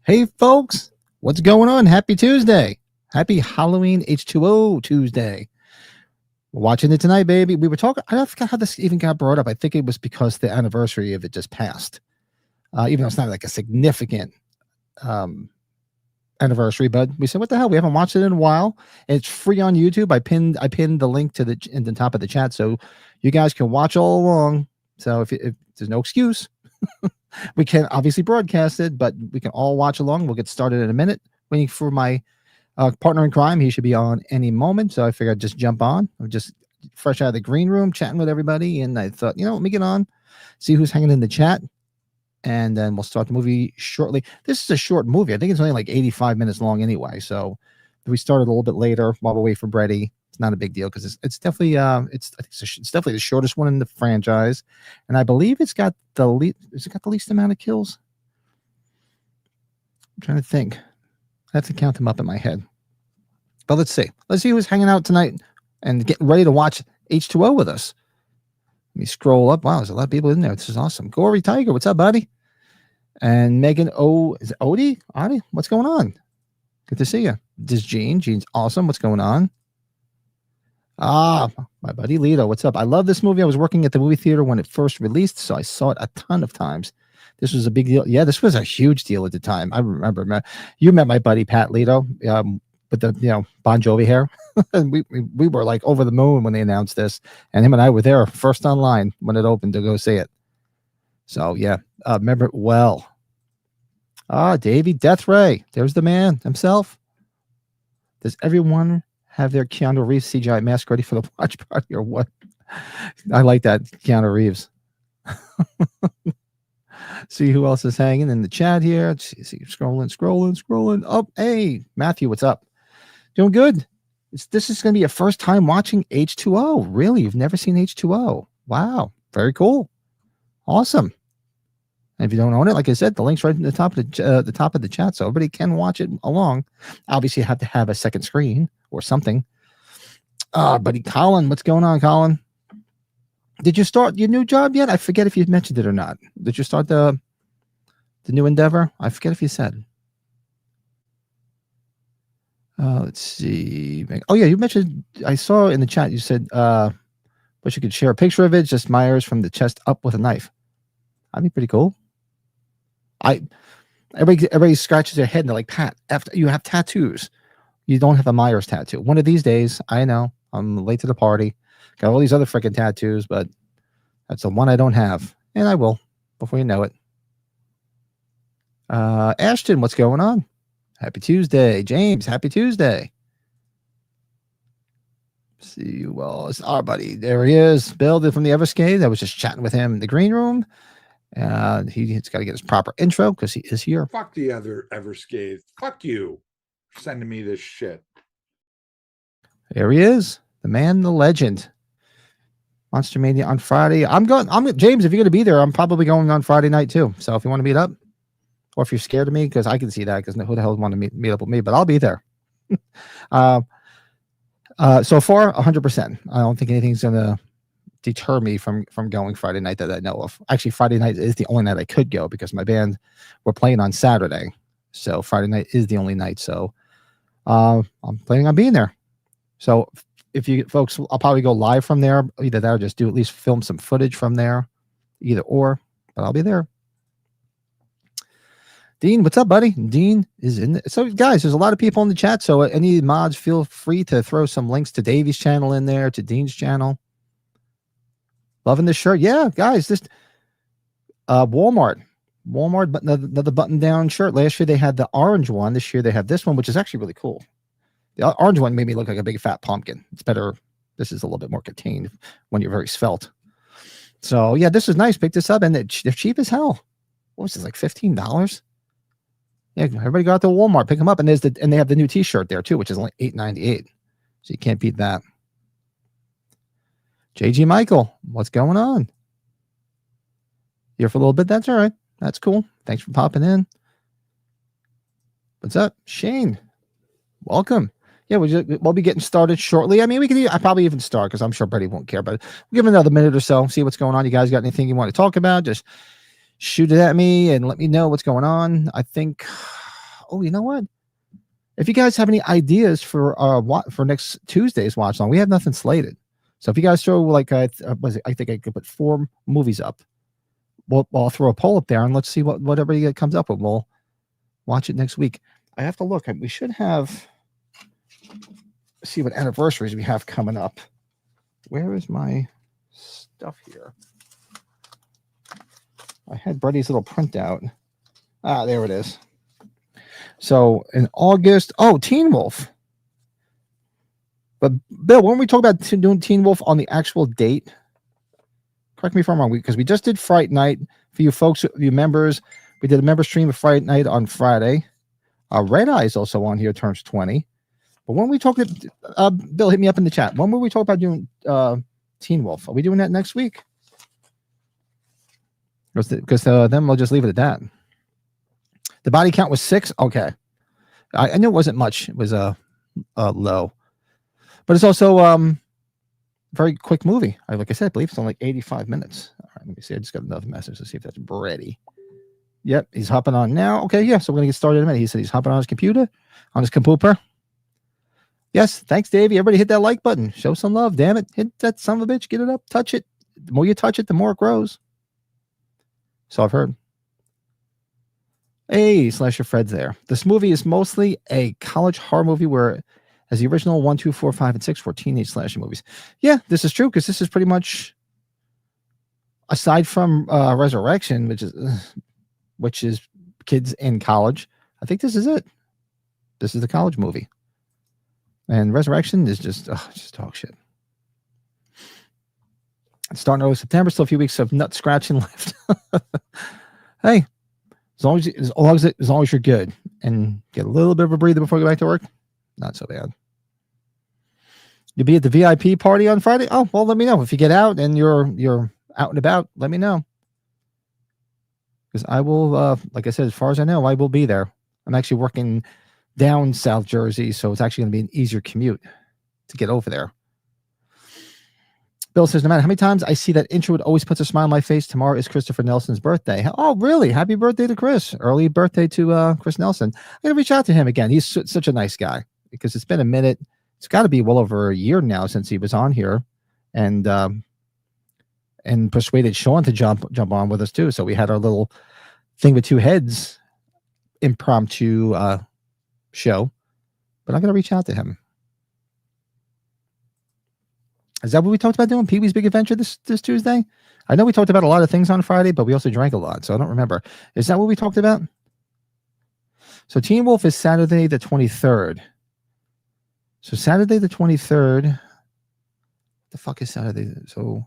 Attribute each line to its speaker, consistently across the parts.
Speaker 1: Hey, folks, what's going on? Happy Tuesday. Happy Halloween H20 Tuesday. We're watching it tonight, baby. We were talking, I don't forget how this even got brought up. I think it was because the anniversary of it just passed. Even though it's not like a significant anniversary, but we said, what the hell? We haven't watched it in a while. It's free on YouTube. I pinned the link to in the top of the chat so you guys can watch all along. So if there's no excuse, we can obviously broadcast it, but we can all watch along. We'll get started in a minute. Waiting for my partner in crime. He should be on any moment. So I figured I'd just jump on. I'm just fresh out of the green room, chatting with everybody. And I thought, let me get on, see who's hanging in the chat. And then we'll start the movie shortly. This is a short movie. I think it's only like 85 minutes long anyway. So we started a little bit later while we wait for Brady. It's not a big deal because it's definitely it's definitely the shortest one in the franchise, and I believe it's got the least amount of kills. I'm trying to think. I have to count them up in my head. But let's see who's hanging out tonight and getting ready to watch H20 with us. Let me scroll up. Wow, there's a lot of people in there. This is awesome. Gory Tiger, what's up, buddy? And Megan is it Odie? Adi, what's going on? Good to see you. This is Gene. Gene's awesome. What's going on? Ah, my buddy Lito, what's up? I love this movie. I was working at the movie theater when it first released, so I saw it a ton of times. This was a big deal. Yeah, this was a huge deal at the time. I remember. You met my buddy Pat Lito with the Bon Jovi hair. we were like over the moon when they announced this, and him and I were there first online when it opened to go see it. So yeah, remember it well. Ah, Davey Death Ray. There's the man himself. Does everyone have their Keanu Reeves CGI mask ready for the watch party or what? I like that, Keanu Reeves. See who else is hanging in the chat here. See, scrolling. Oh, hey, Matthew, what's up? Doing good. This is going to be your first time watching H20. Really? You've never seen H20? Wow. Very cool. Awesome. And if you don't own it, like I said, the link's right in the top of the chat, so everybody can watch it along. Obviously, you have to have a second screen or something. Buddy Colin, what's going on, Colin? Did you start your new job yet? I forget if you mentioned it or not. Did you start the new endeavor? I forget if you said. Let's see. Oh yeah, you mentioned. I saw in the chat you said, but you could share a picture of it. Just Myers from the chest up with a knife. That'd be pretty cool. Everybody scratches their head and they're like, Pat, after you have tattoos, you don't have a Myers tattoo. One of these days, I know I'm late to the party. Got all these other freaking tattoos, but that's the one I don't have, and I will before you know it. Ashton, what's going on? Happy Tuesday, James. Happy Tuesday. See who else? Our buddy, there he is. Bill from the Everscade. I was just chatting with him in the green room. He's got to get his proper intro because he is here.
Speaker 2: Fuck the other Everscade. Fuck you for sending me this shit.
Speaker 1: There he is, the man, the legend. Monster Mania on Friday. James, if you're going to be there, I'm probably going on Friday night too. So if you want to meet up, or if you're scared of me, because I can see that, because who the hell want to meet up with me? But I'll be there. So far, 100%. I don't think anything's gonna deter me from going Friday night that I know of. Actually, Friday night is the only night I could go because my band we're playing on Saturday, so Friday night is the only night. So I'm planning on being there. So if you folks, I'll probably go live from there. Either that or just do at least film some footage from there. Either or, but I'll be there. Dean, what's up, buddy? Dean is in. So, guys, there's a lot of people in the chat. So, any mods, feel free to throw some links to Davey's channel in there, to Dean's channel. Loving this shirt. Yeah, guys, this Walmart, but another button-down shirt. Last year they had the orange one. This year they have this one, which is actually really cool. The orange one made me look like a big fat pumpkin. It's better. This is a little bit more contained when you're very svelte. So, yeah, this is nice. Pick this up, and they're cheap as hell. What was this, like $15? Yeah, everybody go out to Walmart, pick them up, and they have the new T-shirt there too, which is only $8.98. So you can't beat that. JG Michael, what's going on? Here for a little bit. That's all right. That's cool. Thanks for popping in. What's up, Shane? Welcome. Yeah, we'll be getting started shortly. I mean, I probably even start because I'm sure Brady won't care, but we'll give it another minute or so, see what's going on. You guys got anything you want to talk about? Just shoot it at me and let me know what's going on. I think, oh, you know what? If you guys have any ideas for next Tuesday's watch long, we have nothing slated. So if you guys throw like I think I could put 4 movies up. I'll throw a poll up there and let's see what everybody comes up with. We'll watch it next week. I have to look. We should have see what anniversaries we have coming up. Where is my stuff here? I had Brady's little printout. There it is. So in August, Teen Wolf. But Bill, when we talk about doing Teen Wolf on the actual date, correct me if I'm wrong, because we just did Fright Night for you folks, you members. We did a member stream of Fright Night on Friday. Red Eye's also on here, turns 20. But when we talk, Bill, hit me up in the chat. When will we talk about doing Teen Wolf? Are we doing that next week? Because then we'll just leave it at that. The body count was 6. Okay, I knew it wasn't much. It was low, but it's also very quick movie. Like I said, I believe it's only like 85 minutes. All right, let me see. I just got another message. Let's see if that's Brady. Yep, he's hopping on now. Okay, yeah. So we're gonna get started in a minute. He said he's hopping on his computer, on his computer. Yes, thanks, Davey. Everybody hit that like button. Show some love. Damn it, hit that son of a bitch. Get it up. Touch it. The more you touch it, the more it grows. So I've heard. Hey, Slasher Fred's there. This movie is mostly a college horror movie where as the original 1, 2, 4, 5, and 6 were teenage slasher movies. Yeah, this is true because this is pretty much, aside from Resurrection, which is kids in college, I think this is it. This is the college movie. And Resurrection is just talk shit. It's starting early September, still a few weeks of nut scratching left. Hey, as long as you're good and get a little bit of a breather before you go back to work, not so bad. You'll be at the VIP party on Friday? Oh, well, let me know. If you get out and you're out and about, let me know. Because I will, like I said, as far as I know, I will be there. I'm actually working down South Jersey, so it's actually going to be an easier commute to get over there. Bill says, no matter how many times I see that intro, it always puts a smile on my face. Tomorrow is Christopher Nelson's birthday. Oh, really? Happy birthday to Chris. Early birthday to Chris Nelson. I'm going to reach out to him again. He's such a nice guy because it's been a minute. It's got to be well over a year now since he was on here and persuaded Sean to jump on with us too. So we had our little thing with two heads impromptu show, but I'm going to reach out to him. Is that what we talked about doing? Pee-wee's Big Adventure this Tuesday? I know we talked about a lot of things on Friday, but we also drank a lot, so I don't remember. Is that what we talked about? So Teen Wolf is Saturday the 23rd. So Saturday the 23rd. What the fuck is Saturday? So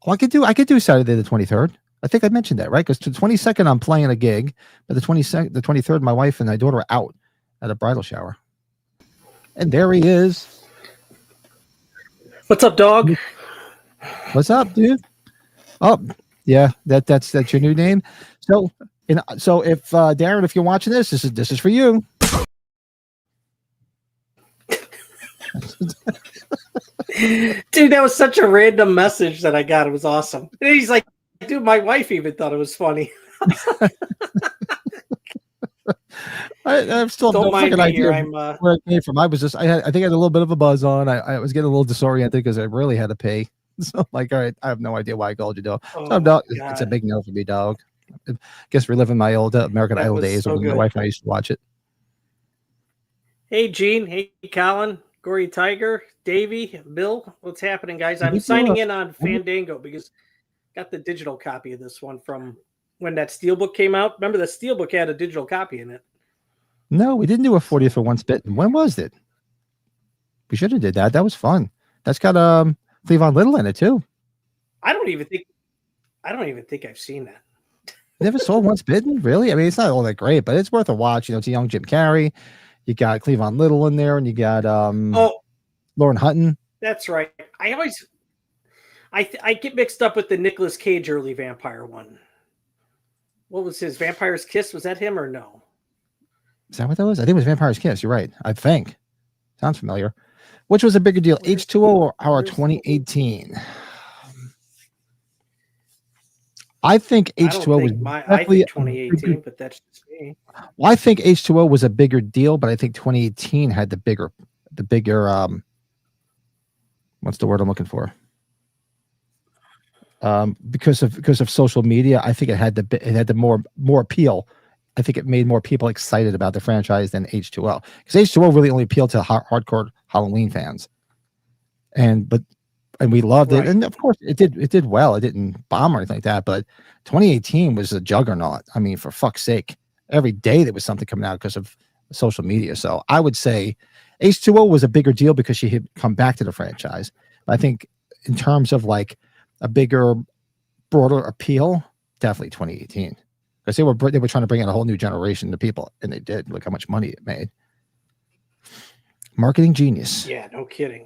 Speaker 1: I could do Saturday the 23rd. I think I mentioned that, right? Because the 22nd I'm playing a gig, but the 23rd, my wife and my daughter are out at a bridal shower. And there he is.
Speaker 3: What's up, dog?
Speaker 1: What's up, dude? Oh, yeah, that's your new name. So if Darren, if you're watching this is for you.
Speaker 3: Dude, that was such a random message that I got. It was awesome. And he's like, dude, my wife even thought it was funny.
Speaker 1: I still have
Speaker 3: Don't
Speaker 1: no
Speaker 3: mind
Speaker 1: fucking
Speaker 3: me
Speaker 1: idea
Speaker 3: here. I'm
Speaker 1: where it came from. I think I had a little bit of a buzz on. I was getting a little disoriented because I really had to pay. So I'm like, all right, I have no idea why I called you, dog.
Speaker 3: oh
Speaker 1: So I'm
Speaker 3: my
Speaker 1: dog. It's a
Speaker 3: God.
Speaker 1: big no for me, dog. I guess reliving my old American
Speaker 3: That
Speaker 1: Idol
Speaker 3: was
Speaker 1: days
Speaker 3: so
Speaker 1: when my
Speaker 3: good.
Speaker 1: wife and I used to watch it.
Speaker 3: Hey, Gene. Hey, Colin. Gory Tiger. Davey. Bill. What's happening, guys?
Speaker 1: Did
Speaker 3: I'm
Speaker 1: we do
Speaker 3: signing
Speaker 1: a-
Speaker 3: in on Fandango because I got the digital copy of this one from when that Steelbook came out. Remember, the Steelbook had a digital copy in it.
Speaker 1: No, we didn't do a 40th for Once Bitten. When was it? We should have did that. That was fun. That's got Cleavon Little in it too.
Speaker 3: I don't even think I've seen that.
Speaker 1: Never saw Once Bitten, really? I mean, it's not all that great, but it's worth a watch. You know, it's a young Jim Carrey. You got Cleavon Little in there, and you got
Speaker 3: Oh,
Speaker 1: Lauren Hutton.
Speaker 3: that's right. I get mixed up with the Nicolas Cage early vampire one. What was his Vampire's Kiss? Was that him or no?
Speaker 1: Is that what that was? I think it was Vampire's Kiss. You're right. I think. Sounds familiar. Which was a bigger deal, H2O or our 2018? I think H2O was
Speaker 3: I think 2018, but that's just me.
Speaker 1: Well, I think H2O was a bigger deal, but I think 2018 had the bigger what's the word I'm looking for? Because of social media, I think it had the more appeal. I think it made more people excited about the franchise than H2O, because H2O really only appealed to hardcore Halloween fans, and we loved it, and of course it did well. It didn't bomb or anything like that, but 2018 was a juggernaut. I mean, for fuck's sake, every day there was something coming out because of social media. So I would say H2O was a bigger deal because she had come back to the franchise. But I think in terms of like a bigger, broader appeal, definitely 2018, because they were trying to bring in a whole new generation of people, and they did. Look how much money it made. Marketing genius.
Speaker 3: Yeah, no kidding.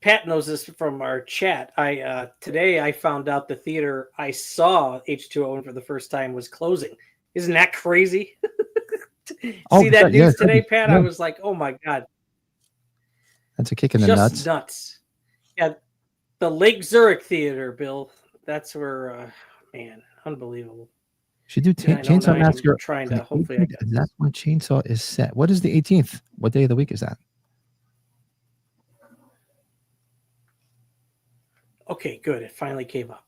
Speaker 3: Pat knows this from our chat. Today I found out the theater I saw H2O in for the first time was closing. Isn't that crazy? See that news today, Pat? Yeah. I was like, oh my God.
Speaker 1: That's a kick in the nuts.
Speaker 3: Nuts. Yeah, the Lake Zurich Theater, Bill. That's where, man, unbelievable.
Speaker 1: Should do Chainsaw Massacre.
Speaker 3: Trying to hopefully.
Speaker 1: That's when Chainsaw is set. What is the 18th? What day of the week is that?
Speaker 3: Okay, good. It finally came up.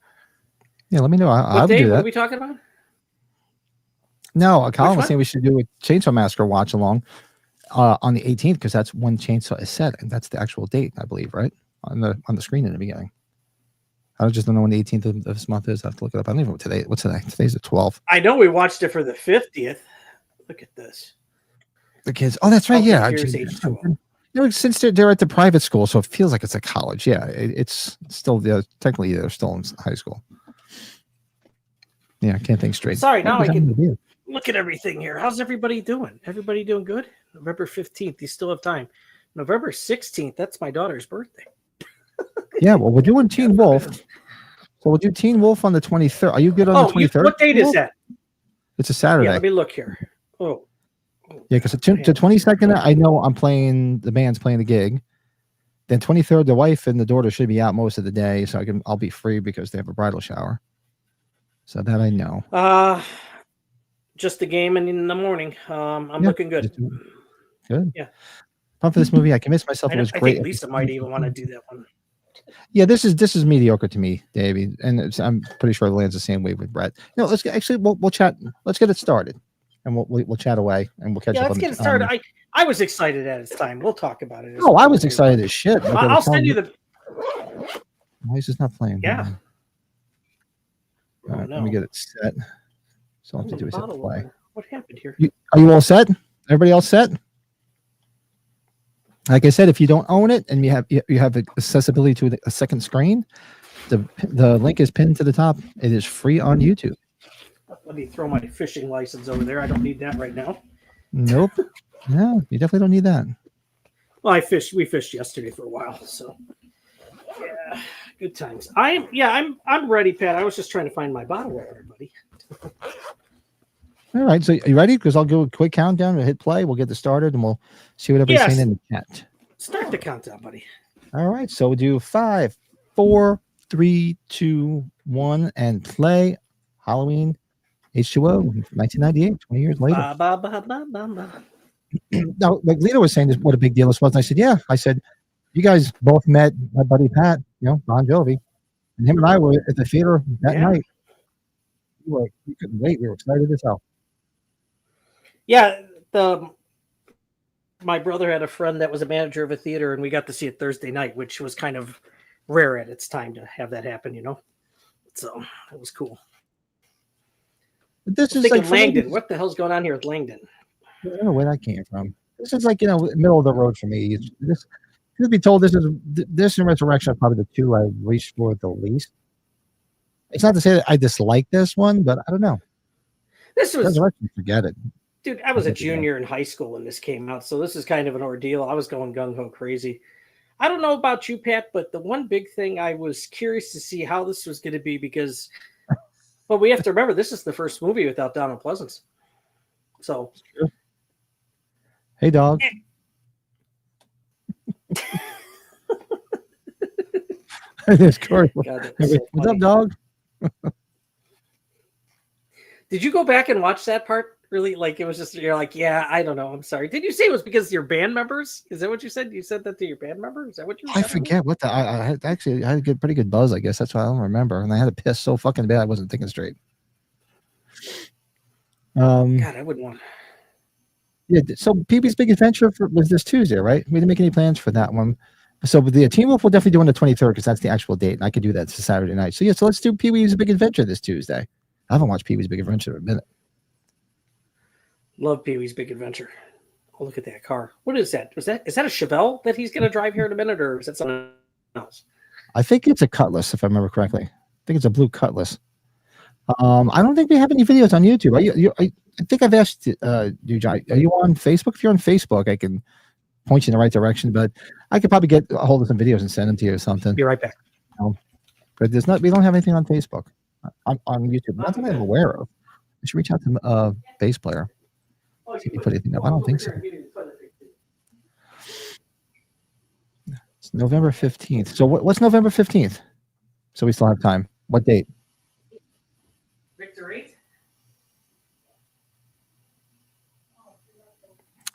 Speaker 1: Yeah, let me know.
Speaker 3: What day? What are we talking about?
Speaker 1: No, Colin was saying we should do a Chainsaw Massacre watch along on the 18th, because that's when Chainsaw is set, and that's the actual date, I believe, right? On the screen in the beginning. I just don't know when the 18th of this month is. I have to look it up. I don't even know what today. What's today? Today's the 12th.
Speaker 3: I know we watched it for the 50th. Look at this.
Speaker 1: The kids. Oh, that's right. Yeah.
Speaker 3: Here's H2O.
Speaker 1: No, since they're at the private school, so it feels like it's a college. Yeah, it's still technically they're still in high school. Yeah, I can't think straight.
Speaker 3: Sorry, now I can look at everything here. How's everybody doing? Everybody doing good? November 15th, you still have time. November 16th, that's my daughter's birthday.
Speaker 1: Yeah, well, we're doing Teen Wolf. So we'll do Teen Wolf on the 23rd. Are you good on the 23rd?
Speaker 3: What date is that?
Speaker 1: It's a Saturday.
Speaker 3: Yeah, let me look here. Oh.
Speaker 1: Yeah, because the 22nd, I know the band's playing the gig. Then 23rd, the wife and the daughter should be out most of the day, so I'll be free because they have a bridal shower. So that I know.
Speaker 3: Just the game and in the morning. I'm looking good.
Speaker 1: Good.
Speaker 3: Yeah.
Speaker 1: Apart from this movie, I convinced myself it was great.
Speaker 3: I think Lisa might even want to do that one.
Speaker 1: Yeah, this is mediocre to me, Davey, and I'm pretty sure it lands the same way with Brett. No, we'll chat. Let's get it started, and we'll chat away, and we'll catch up.
Speaker 3: Let's get it started. I was excited at its time. We'll talk about it.
Speaker 1: Oh, I was excited as shit.
Speaker 3: I'll send you the.
Speaker 1: Why is this not playing?
Speaker 3: Yeah.
Speaker 1: All right, let me get it set. So all I have to do is hit play.
Speaker 3: What happened here?
Speaker 1: Are you all set? Everybody all set? Like I said, if you don't own it and you have accessibility to a second screen, the link is pinned to the top. It is free on YouTube.
Speaker 3: Let me throw my fishing license over there. I don't need that right now.
Speaker 1: Nope. No, you definitely don't need that.
Speaker 3: Well, we fished yesterday for a while, so yeah, good times. I'm ready, Pat. I was just trying to find my bottle there, buddy.
Speaker 1: All right. So you ready? Because I'll do a quick countdown. We'll hit play. We'll get this started, and we'll see what everybody's
Speaker 3: Yes.
Speaker 1: saying in the chat.
Speaker 3: Start the countdown, buddy.
Speaker 1: All right. So we'll do 5, 4, 3, 2, 1, and play Halloween H2O, 1998, 20 years later.
Speaker 3: Ba, ba, ba, ba, ba, ba.
Speaker 1: Now, like Lito was saying, what a big deal this was. And I said, yeah. I said, you guys both met my buddy Pat, Bon Jovi, and him and I were at the theater that night. We couldn't wait. We were excited as hell.
Speaker 3: Yeah, my brother had a friend that was a manager of a theater, and we got to see it Thursday night, which was kind of rare at its time to have that happen, So it was cool.
Speaker 1: But this is
Speaker 3: like
Speaker 1: like
Speaker 3: Langdon. What the hell's going on here with Langdon?
Speaker 1: I don't know where that came from. This is like middle of the road for me. This to be told, this and Resurrection are probably the two I reached for the least. It's not to say that I dislike this one, but I don't know.
Speaker 3: This was
Speaker 1: Resurrection, forget it.
Speaker 3: Dude, I was a junior in high school when this came out, so this is kind of an ordeal. I was going gung-ho crazy. I don't know about you, Pat, but the one big thing I was curious to see how this was going to be because, well, we have to remember this is the first movie without Donald Pleasance. So,
Speaker 1: hey, dog. This Corey. What's up, dog?
Speaker 3: Did you go back and watch that part? Really, like it was just you're like, yeah, I don't know. I'm sorry. Did you say it was because your band members? Is that what you said? You said that to your band member? Is that what you?
Speaker 1: I forget what I had actually. I had a pretty good buzz. I guess that's why I don't remember. And I had to piss so fucking bad I wasn't thinking straight.
Speaker 3: God, I wouldn't want.
Speaker 1: Yeah. So Pee-wee's Big Adventure was this Tuesday, right? We didn't make any plans for that one. So the Teen Wolf will definitely do on the 23rd because that's the actual date, and I could do that Saturday night. So yeah, so let's do Pee-wee's Big Adventure this Tuesday. I haven't watched Pee-wee's Big Adventure in a minute.
Speaker 3: Love Pee-wee's Big Adventure. Oh, look at that car. What is that? Is that a Chevelle that he's going to drive here in a minute, or is that something else? I
Speaker 1: think it's a Cutlass, if I remember correctly. I think it's a blue Cutlass. I don't think we have any videos on YouTube. I think I've asked you, John. Are you on Facebook? If you're on Facebook, I can point you in the right direction. But I could probably get a hold of some videos and send them to you or something.
Speaker 3: Be right back.
Speaker 1: But we don't have anything on Facebook, on YouTube. Not that I'm aware of. I should reach out to bass player. See if you put anything up. I don't think so. It's November 15th. So what's November 15th? So we still have time. What date?
Speaker 3: Victory.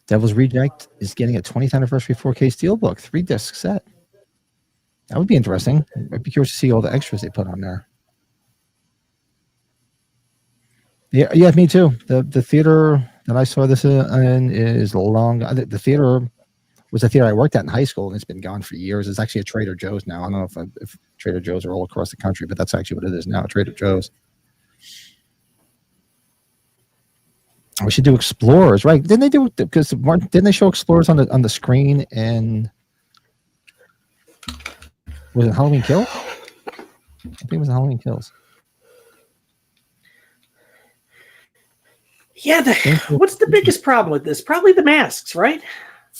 Speaker 1: Devil's Reject is getting a 20th anniversary 4K steelbook, 3-disc set. That would be interesting. I'd be curious to see all the extras they put on there. Yeah, me too. The theater that I saw this in is long. The theater was a theater I worked at in high school, and it's been gone for years. It's actually a Trader Joe's now. I don't know if Trader Joe's are all across the country, but that's actually what it is now, Trader Joe's. We should do Explorers, right? Didn't they do because didn't they show Explorers on the screen? And was it Halloween Kills? I think it was Halloween Kills.
Speaker 3: Yeah, what's the biggest problem with this? Probably the masks, right?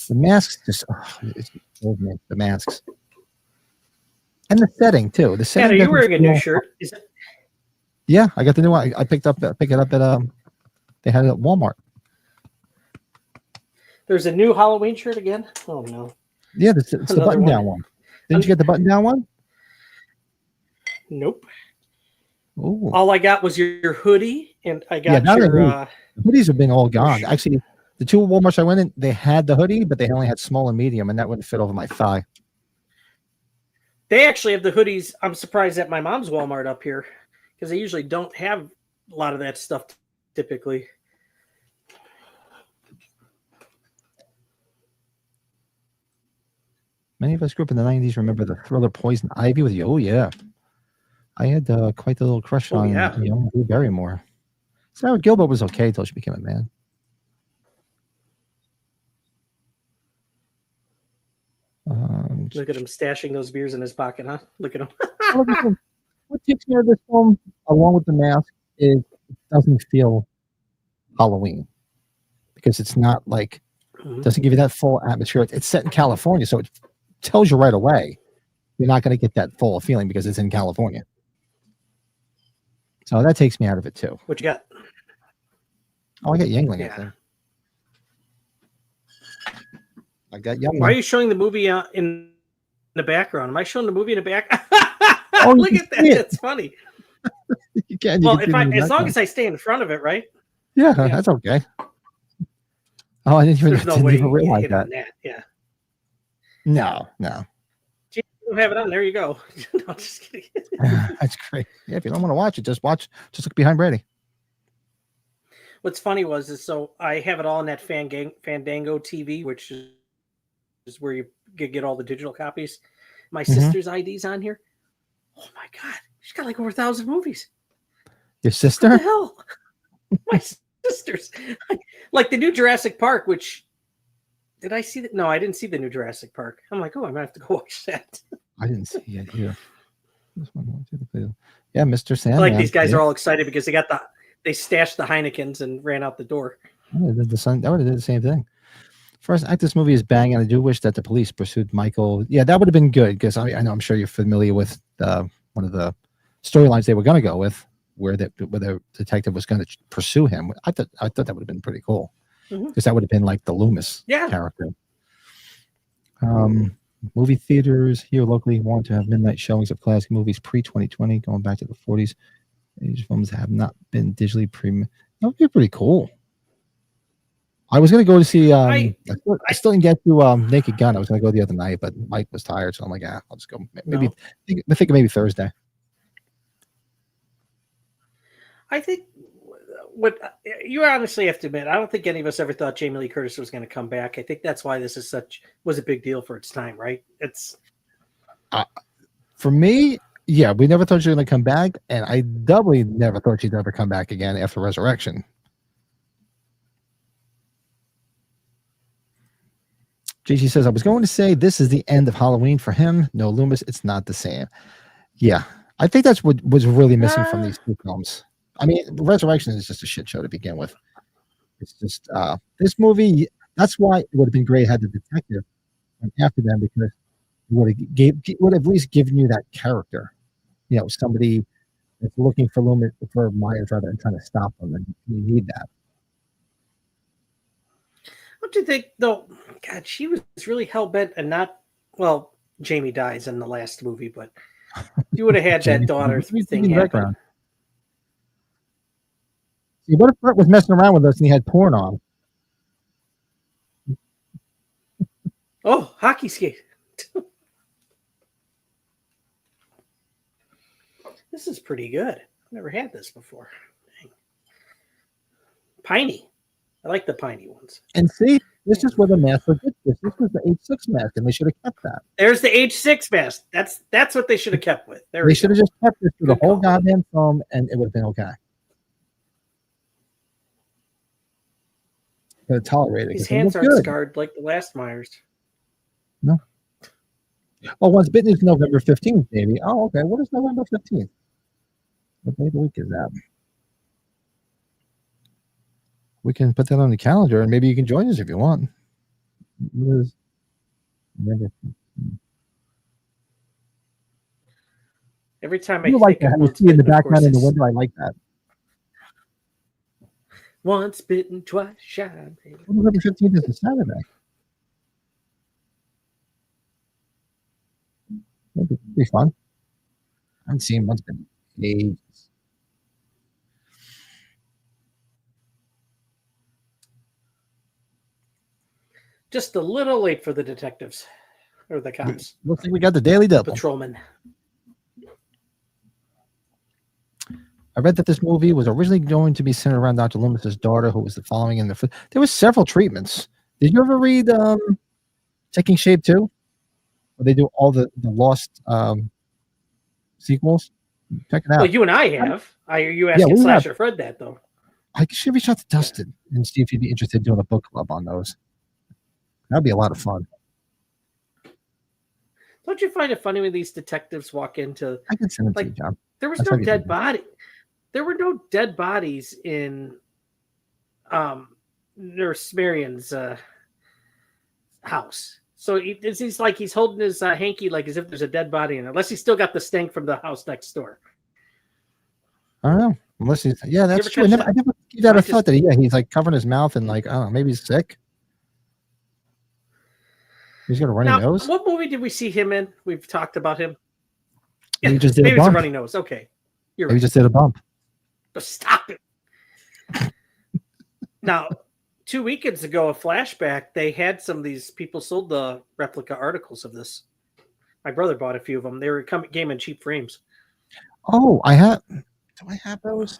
Speaker 1: The masks just the masks. And the setting too. The setting.
Speaker 3: Are you wearing a new shirt? Is it?
Speaker 1: Yeah, I got the new one. I picked it up at they had it at Walmart.
Speaker 3: There's a new Halloween shirt again? Oh no.
Speaker 1: Yeah, it's the button down one. Didn't you get the button down one?
Speaker 3: Nope.
Speaker 1: Ooh.
Speaker 3: All I got was your hoodie, and I got your
Speaker 1: hoodies have been all gone. Actually, the two Walmarts I went in, they had the hoodie, but they only had small and medium, and that wouldn't fit over my thigh.
Speaker 3: They actually have the hoodies. I'm surprised at my mom's Walmart up here because they usually don't have a lot of that stuff typically.
Speaker 1: Many of us grew up in the 90s. Remember the Thriller Poison Ivy with you? Oh, yeah. I had quite the little crush on Drew Barrymore. Sarah Gilbert was okay until she became a man.
Speaker 3: Look at him stashing those beers in his pocket, huh? Look at him.
Speaker 1: What takes me out of this film, along with the mask, is it doesn't feel Halloween because it's not like doesn't give you that full atmosphere. It's set in California, so it tells you right away you're not going to get that full feeling because it's in California. So that takes me out of it too.
Speaker 3: What you got?
Speaker 1: Oh, I got Yingling, I
Speaker 3: Yeah.
Speaker 1: think. I got Youngling.
Speaker 3: Why are you showing the movie in the background? Am I showing the movie in the back?
Speaker 1: Oh, you
Speaker 3: Look
Speaker 1: can
Speaker 3: at
Speaker 1: see
Speaker 3: that.
Speaker 1: it.
Speaker 3: That's funny.
Speaker 1: You can.
Speaker 3: Well,
Speaker 1: You can see it in the
Speaker 3: as long
Speaker 1: background.
Speaker 3: as I stay in front of it, right?
Speaker 1: Yeah,
Speaker 3: Yeah.
Speaker 1: that's okay. Oh, I didn't
Speaker 3: There's no
Speaker 1: even
Speaker 3: way
Speaker 1: realize
Speaker 3: hit
Speaker 1: that.
Speaker 3: on that. Yeah.
Speaker 1: No.
Speaker 3: Gee, you don't have it on. There you go. No, just kidding.
Speaker 1: That's great. Yeah, if you don't want to watch it, just look behind Brady.
Speaker 3: What's funny is so I have it all in that Fandango TV, which is where you get all the digital copies. My sister's ID's on here. Oh my god, she's got like over 1,000 movies.
Speaker 1: Your
Speaker 3: What
Speaker 1: sister?
Speaker 3: the hell? My sister's like the new Jurassic Park, which did I see that? No, I didn't see the new Jurassic Park. I'm like, oh, I might have to go watch that.
Speaker 1: I didn't see it here. Yeah, Mr.
Speaker 3: I
Speaker 1: Sandman.
Speaker 3: like these guys
Speaker 1: yeah.
Speaker 3: are all excited because they stashed the Heinekens and ran out the door.
Speaker 1: I would have did the same thing. First act, this movie is bang, and I do wish that the police pursued Michael. Yeah, that would have been good because I know I'm sure you're familiar with one of the storylines they were going to go with, where the detective was going to pursue him. I thought that would have been pretty cool because that would have been like the Loomis character. Movie theaters here locally want to have midnight showings of classic movies pre-2020, going back to the 40s. These films have not been digitally That would be pretty cool. I was going to go to see. I still didn't get to Naked Gun. I was going to go the other night, but Mike was tired, so I'm like, I'll just go. Maybe I think maybe Thursday.
Speaker 3: I think what you honestly have to admit, I don't think any of us ever thought Jamie Lee Curtis was going to come back. I think that's why this was a big deal for its time, right? It's
Speaker 1: for me, yeah. We never thought she was going to come back, and I doubly never thought she'd ever come back again after Resurrection. Gigi says, I was going to say this is the end of Halloween for him. No Loomis, it's not the same. Yeah, I think that's what was really missing from these two films. I mean, Resurrection is just a shit show to begin with. It's just this movie. That's why it would have been great had the detective come after them, because it would have at least given you that character. You know, somebody that's looking for Loomis, for Myers rather than trying to stop them, and you need that.
Speaker 3: What do you think, though? God, she was really hell bent and not. Well, Jamie dies in the last movie, but you would have had that daughter thing happen.
Speaker 1: See, what if Brett was messing around with us and he had porn on?
Speaker 3: Oh, hockey skate. This is pretty good. I've never had this before. Dang. Piney. I like the piney ones.
Speaker 1: And see, this is where the mask was good. This was the H6 mask, and they should have kept that.
Speaker 3: There's the H6 mask. That's what they should have kept with.
Speaker 1: They should have just kept it through the whole goddamn film, and it would have been okay. But tolerate it.
Speaker 3: His hands aren't scarred like the last Myers.
Speaker 1: No. Oh, Once Bitten is November 15th, baby. Oh, okay. What is November 15th? What day of the week is that? We can put that on the calendar, and maybe you can join us if you want.
Speaker 3: Every time
Speaker 1: I like that. You see in the background in the window. I like that.
Speaker 3: Once bitten, twice shy.
Speaker 1: November 15th is a Saturday. That'd be fun. I haven't seen Once Bitten in ages.
Speaker 3: Just a little late for the detectives or the cops.
Speaker 1: Looks like we got the Daily Double.
Speaker 3: Patrolman.
Speaker 1: I read that this movie was originally going to be centered around Dr. Loomis's daughter, who was the following in the. There were several treatments. Did you ever read Taking Shape 2? Where they do all the lost sequels? Check it out.
Speaker 3: Well, you and I have. You asked Slasher. I've read that, though.
Speaker 1: I should reach out to Dustin and see if he'd be interested in doing a book club on those. That'd be a lot of fun.
Speaker 3: Don't you find it funny when these detectives walk into?
Speaker 1: I can send them to you, John.
Speaker 3: There was no dead body. There were no dead bodies in Nurse Marion's house. So he's like he's holding his hanky like as if there's a dead body in it, unless he's still got the stank from the house next door.
Speaker 1: I don't know. Unless he's that's true. I never You'd have thought that he's like covering his mouth and like, I don't know, maybe he's sick. He's got a runny nose.
Speaker 3: What movie did we see him in? We've talked about him.
Speaker 1: Maybe just did
Speaker 3: maybe
Speaker 1: a bump.
Speaker 3: It's a runny nose. Okay. You're
Speaker 1: maybe
Speaker 3: right.
Speaker 1: Just did a bump.
Speaker 3: But stop it. Now, 2 weekends ago, a flashback, they had some of these people sold the replica articles of this. My brother bought a few of them. They were came in cheap frames.
Speaker 1: Oh, do I have those?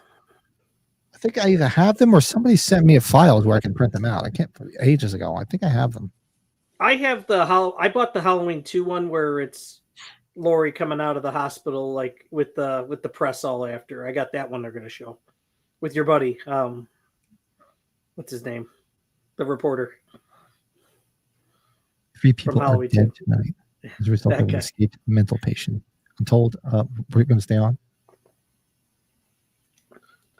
Speaker 1: I think I either have them or somebody sent me a file where I can print them out. I can't, ages ago. I think I have them.
Speaker 3: I have I bought the Halloween 2 one where it's Laurie coming out of the hospital like with the press all after. I got that one they're going to show with your buddy. What's his name? The reporter.
Speaker 1: 3 people are dead tonight as a result of an escaped mental patient. I'm told we're going to stay on.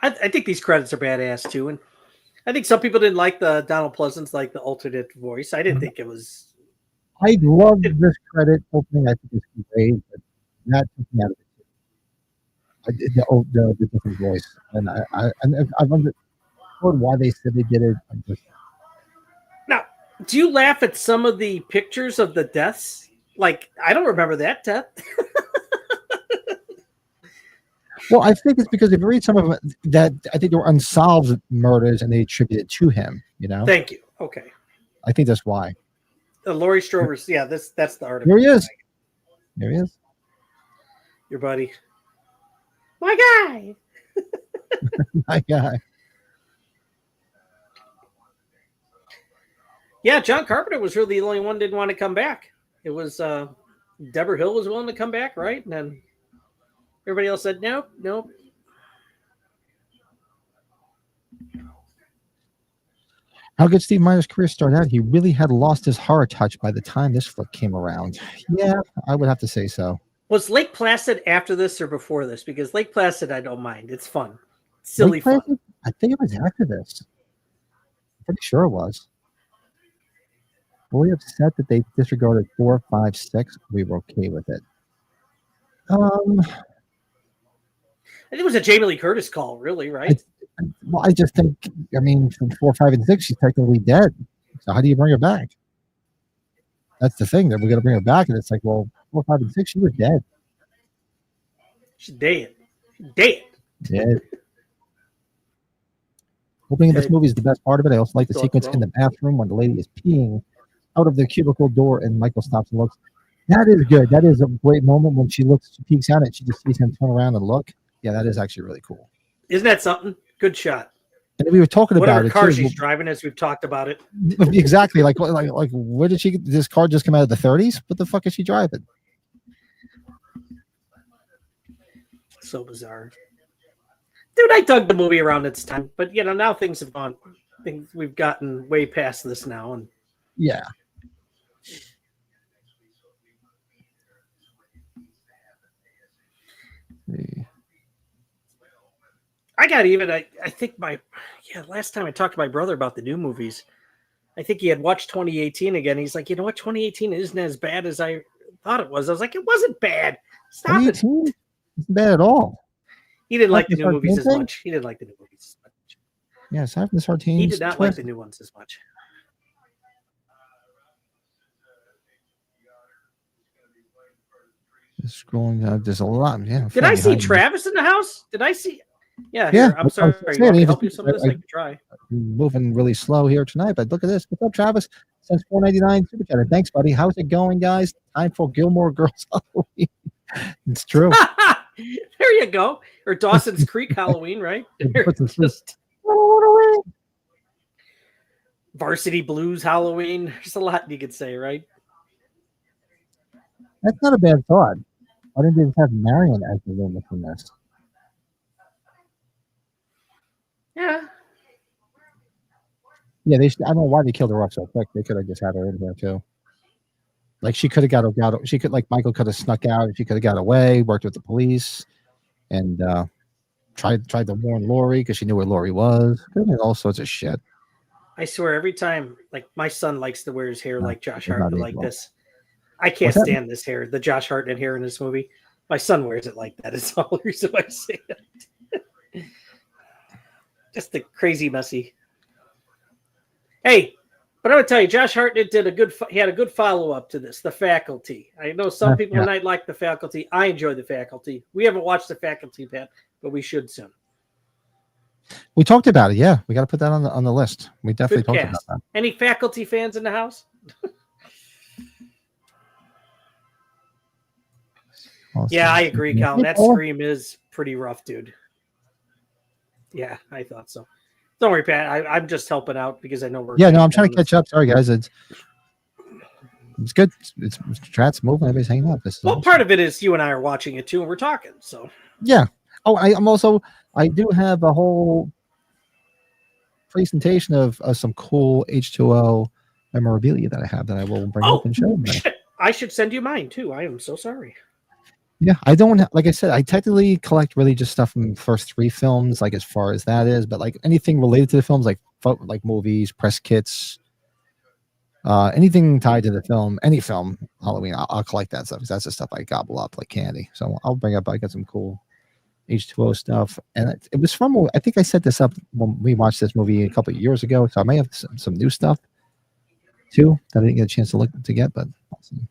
Speaker 3: I think these credits are badass too, and I think some people didn't like the Donald Pleasance, like the alternate voice. I didn't think it was.
Speaker 1: I love this credit opening. I think it's great, but that took me out of it. I did the different voice, and I've understood why they said they did it.
Speaker 3: Now, do you laugh at some of the pictures of the deaths? Like, I don't remember that death.
Speaker 1: Well, I think it's because if you read some of them, that I think they were unsolved murders and they attribute it to him. You know.
Speaker 3: Thank you. Okay.
Speaker 1: I think that's why.
Speaker 3: Laurie Strover's. Yeah, that's the article.
Speaker 1: Here he is. There he is.
Speaker 3: Your buddy. My guy.
Speaker 1: My guy.
Speaker 3: Yeah, John Carpenter was really the only one who didn't want to come back. It was Deborah Hill was willing to come back, right? And then everybody else said nope.
Speaker 1: How good Steve Meyer's career started out? He really had lost his horror touch by the time this flick came around. Yeah, I would have to say so.
Speaker 3: Was Lake Placid after this or before this? Because Lake Placid, I don't mind. It's fun. Silly fun.
Speaker 1: I think it was after this. I'm pretty sure it was. Were we upset that they disregarded 4, 5, 6? We were okay with it.
Speaker 3: I think it was a Jamie Lee Curtis call, really, right?
Speaker 1: I just think, from 4, 5, and 6, she's technically dead. So how do you bring her back? That's the thing, that we're going to bring her back, and it's like, well, 4, 5, and 6, she was dead.
Speaker 3: She's dead. Dead.
Speaker 1: Opening of this movie is the best part of it. I also like the sequence in the bathroom when the lady is peeing out of the cubicle door and Michael stops and looks. That is good. That is a great moment when she peeks out and she just sees him turn around and look. Yeah, that is actually really cool.
Speaker 3: Isn't that something? Good shot.
Speaker 1: And we were talking about it.
Speaker 3: Whatever car she's driving, as we've talked about it.
Speaker 1: Exactly. Like where did she get this car? Just come out of the 30s? What the fuck is she driving?
Speaker 3: So bizarre. Dude, I dug the movie around its time, but now things have gone. We've gotten way past this now, and
Speaker 1: yeah.
Speaker 3: I think last time I talked to my brother about the new movies, I think he had watched 2018 again. He's like, 2018 isn't as bad as I thought it was. I was like, it wasn't bad. Stop it.
Speaker 1: Isn't bad at all.
Speaker 3: He didn't like the new movies as much.
Speaker 1: Yeah, aside from the Sartines.
Speaker 3: He did not like the new ones as much.
Speaker 1: Just scrolling down, there's a lot. Yeah.
Speaker 3: Did I see Travis in the house? Did I see? Yeah.
Speaker 1: Yeah.
Speaker 3: Here, I'm sorry. You want me to help you some of this? I can try.
Speaker 1: Moving really slow here tonight, but look at this. What's up, Travis? Since $4.99 super chat. Thanks, buddy. How's it going, guys? Time for Gilmore Girls Halloween. It's true.
Speaker 3: There you go. Or Dawson's Creek Halloween, right? Varsity Blues Halloween. There's a lot you could say, right?
Speaker 1: That's not a bad thought. Why didn't they just have Marion as the villain from this?
Speaker 3: Yeah.
Speaker 1: Yeah, I don't know why they killed her off so quick. They could have just had her in here too. Like she could have got. She could, like Michael could have snuck out. She could have got away. Worked with the police, and tried to warn Laurie because she knew where Laurie was. Could have been all sorts of shit.
Speaker 3: I swear, every time, like my son likes to wear his hair like Josh Hartnett, like this. I can't stand this hair, the Josh Hartnett hair in this movie. My son wears it like that. It's all the reason I say it. Just the crazy messy. Hey, but I'm gonna tell you, Josh Hartnett did he had a good follow up to this. The Faculty. I know some people might like The Faculty. I enjoy The Faculty. We haven't watched The Faculty, Pat, but we should soon.
Speaker 1: We talked about it. Yeah, we got to put that on the list. We definitely
Speaker 3: Good
Speaker 1: talked
Speaker 3: cast.
Speaker 1: about that.
Speaker 3: Any Faculty fans in the house? Yeah, I agree, Colin. That scream is pretty rough, dude. Yeah, I thought so. Don't worry, Pat. I'm just helping out because I know we're.
Speaker 1: Yeah, no, I'm trying to catch up. Sorry, guys. It's good. It's chat's moving. Everybody's hanging out.
Speaker 3: Well, part of it is you and I are watching it too, and we're talking. So
Speaker 1: yeah. Oh, I do have a whole presentation of some cool H2O memorabilia that I have that I will bring up and show.
Speaker 3: Shit. I should send you mine too. I am so sorry.
Speaker 1: Yeah, I don't, like I said, I technically collect really just stuff from the first 3 films, like as far as that is, but like anything related to the films, like movies, press kits, anything tied to the film, any film, Halloween, I'll collect that stuff because that's the stuff I gobble up like candy. So I'll bring up, I got some cool H2O stuff, and it was from, I think I set this up when we watched this movie a couple of years ago, so I may have some new stuff too that I didn't get a chance to get, but awesome.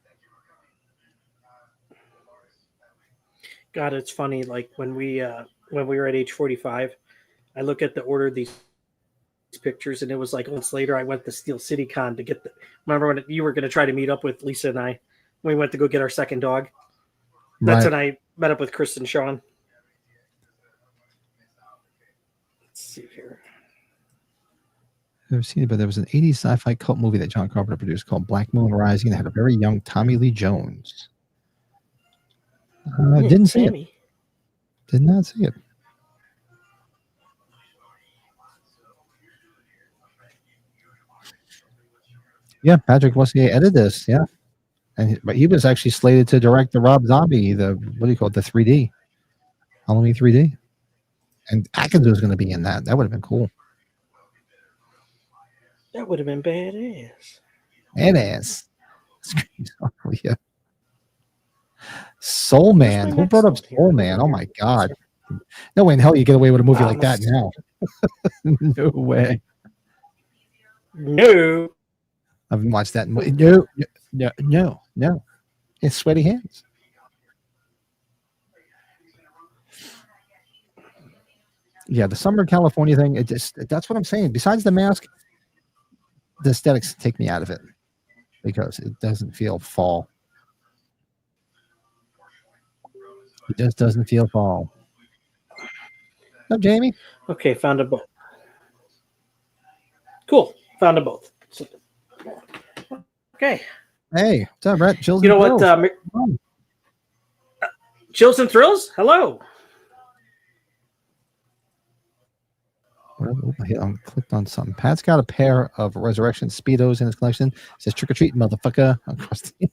Speaker 3: God, it's funny. Like when we were at age 45, I look at the order of these pictures, and it was like months later. I went to Steel City Con to get remember when you were going to try to meet up with Lisa and I? We went to go get our second dog. That's when I met up with Chris and Sean. Let's see here.
Speaker 1: I've never seen it, but there was an 80s sci-fi cult movie that John Carpenter produced called Black Moon Rising that had a very young Tommy Lee Jones. Didn't see it. Did not see it. Yeah, Patrick Lussier edited this. Yeah, but he was actually slated to direct the Rob Zombie, the what do you call it, the 3D Halloween 3D, and Atkins was going to be in that. That would have been cool.
Speaker 3: That would have been badass.
Speaker 1: Badass. Yeah. Soul Man. Who brought up Soul Man? Oh my God. No way in hell you get away with a movie like that now. No way.
Speaker 3: No.
Speaker 1: I haven't watched that. No. It's Sweaty Hands. Yeah, the Summer California thing, that's what I'm saying. Besides the mask, the aesthetics take me out of it because it doesn't feel fall. It just doesn't feel fall. What's up, Jamie?
Speaker 3: Okay, found them both. Cool. Found them both. Okay.
Speaker 1: Hey, what's up, Brett? Chills
Speaker 3: you know what? Chills and Thrills? Hello.
Speaker 1: I clicked on something. Pat's got a pair of Resurrection Speedos in his collection. It says trick or treat, motherfucker. Across the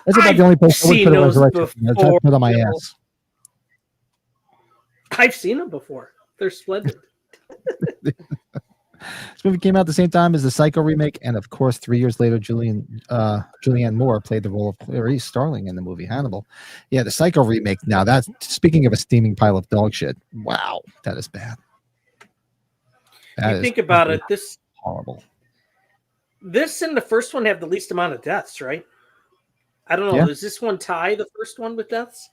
Speaker 1: That's about the only place I would put a Resurrection. I'd put it on my ass.
Speaker 3: I've seen them before. They're splendid.
Speaker 1: This movie came out at the same time as the Psycho remake, and of course, 3 years later, Julianne Moore played the role of Clarice Starling in the movie Hannibal. Yeah, the Psycho remake. Now, that's speaking of a steaming pile of dog shit. Wow, that is bad.
Speaker 3: You think about it, this
Speaker 1: horrible.
Speaker 3: This and the first one have the least amount of deaths, right? I don't know. Yeah. Does this one tie the first one with deaths?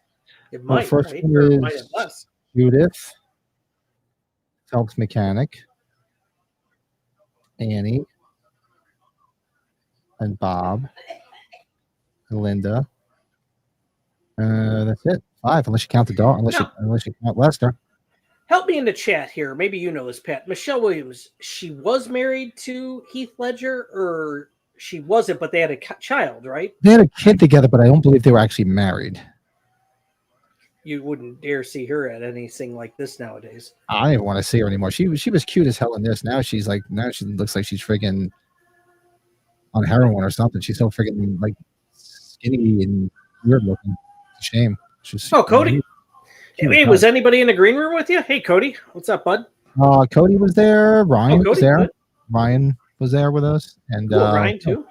Speaker 3: It might.
Speaker 1: First
Speaker 3: right?
Speaker 1: one is might have less. Judith, Phelps Mechanic, Annie, and Bob, and Linda. That's it. 5, unless you count the dog. Unless you count Lester.
Speaker 3: Help me in the chat here. Maybe you know this, Pat. Michelle Williams. She was married to Heath Ledger, or she wasn't, but they had a child, right?
Speaker 1: They had a kid together, but I don't believe they were actually married.
Speaker 3: You wouldn't dare see her at anything like this nowadays.
Speaker 1: I don't even want to see her anymore. She was cute as hell in this. Now she looks like she's friggin' on heroin or something. She's so friggin' like skinny and weird looking. It's a shame.
Speaker 3: Cody. Hey, was anybody in the green room with you? Hey, Cody. What's up, bud?
Speaker 1: Cody was there. Ryan was there. Good. Ryan was there with us. And
Speaker 3: cool, Ryan too.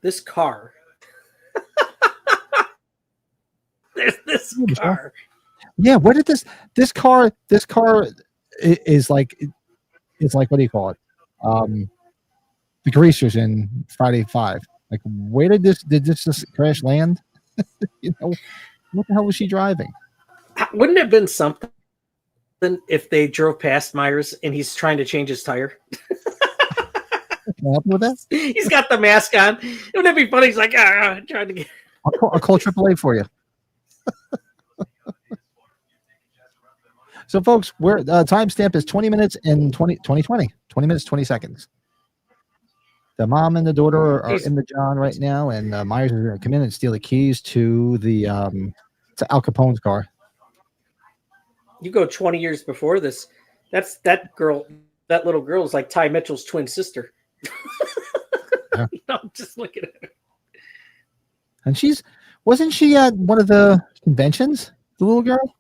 Speaker 3: This car. There's this car.
Speaker 1: Yeah, where did this car is like it's like, what do you call it? The greasers in Friday 5. Like, where did this just crash land? You know, what the hell was she driving?
Speaker 3: Wouldn't it have been something if they drove past Myers and he's trying to change his tire?
Speaker 1: Can I help you with that?
Speaker 3: He's got the mask on. Wouldn't it be funny? He's like, trying to get.
Speaker 1: I'll call AAA for you. So, folks, we're timestamp is 20 minutes and 20 minutes, 20 seconds. The mom and the daughter are in the John right now, and Myers is going to come in and steal the keys to to Al Capone's car.
Speaker 3: You go 20 years before this. That little girl is like Ty Mitchell's twin sister.
Speaker 1: Yeah.
Speaker 3: No, just looking at her.
Speaker 1: And wasn't she at one of the conventions? The little girl.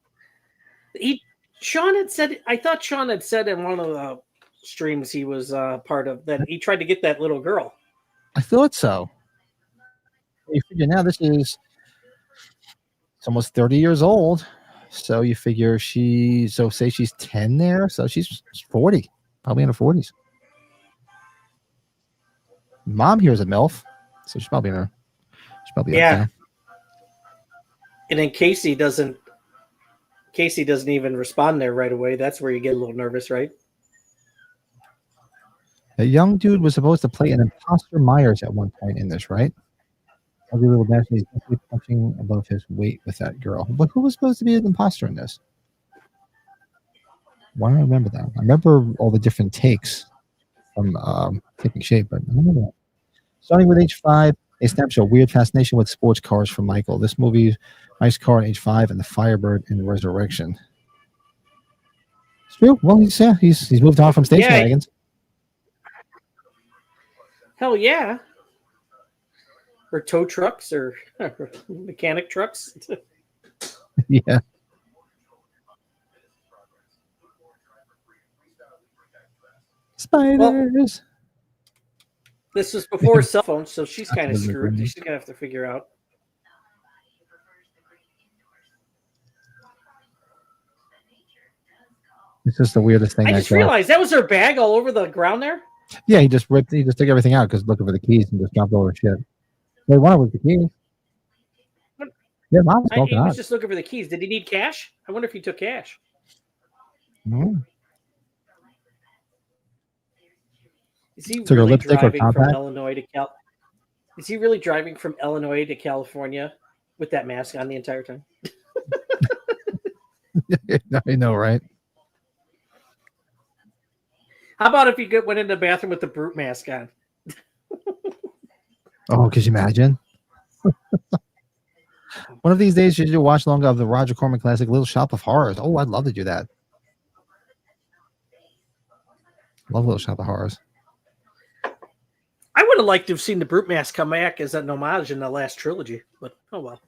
Speaker 3: Sean had said. I thought Sean had said in one of the streams he was part of that he tried to get that little girl.
Speaker 1: I thought so. You figure now it's almost 30 years old. So you figure say she's 10 there. So she's 40, probably in her 40s. Mom here is a MILF. So she's probably up there.
Speaker 3: And then Casey doesn't even respond there right away. That's where you get a little nervous, right?
Speaker 1: A young dude was supposed to play an imposter Myers at one point in this, right? Ugly little bastard. He's definitely punching above his weight with that girl. But who was supposed to be an imposter in this? Why don't I remember that? I remember all the different takes from Taking Shape, but I don't remember that. Starting with H5, they establish a weird fascination with sports cars for Michael. This movie, nice car in H5 and the Firebird in Resurrection. It's true. Well, he's moved on from station wagons.
Speaker 3: Hell yeah. Or tow trucks or mechanic trucks.
Speaker 1: Yeah. Spiders.
Speaker 3: Well, this was before cell phones, so she's kind of screwed. She's going to have to figure out.
Speaker 1: It's just the weirdest thing.
Speaker 3: I just realized that was her bag all over the ground there.
Speaker 1: Yeah, he just took everything out because looking for the keys and just dropped all the shit. They wanted was the keys. Yeah, Mom was
Speaker 3: he was just looking for the keys. Did he need cash? I wonder if he took cash.
Speaker 1: No.
Speaker 3: Is he
Speaker 1: Took
Speaker 3: really
Speaker 1: a lipstick or
Speaker 3: driving from
Speaker 1: compact?
Speaker 3: Illinois to Is he really driving from Illinois to California with that mask on the entire time?
Speaker 1: I know, right?
Speaker 3: How about if he went in the bathroom with the brute mask on?
Speaker 1: Oh, could you imagine? One of these days, you should watch longer of the Roger Corman classic Little Shop of Horrors. Oh, I'd love to do that. Love Little Shop of Horrors.
Speaker 3: I would have liked to have seen the brute mask come back as an homage in the last trilogy, but oh well.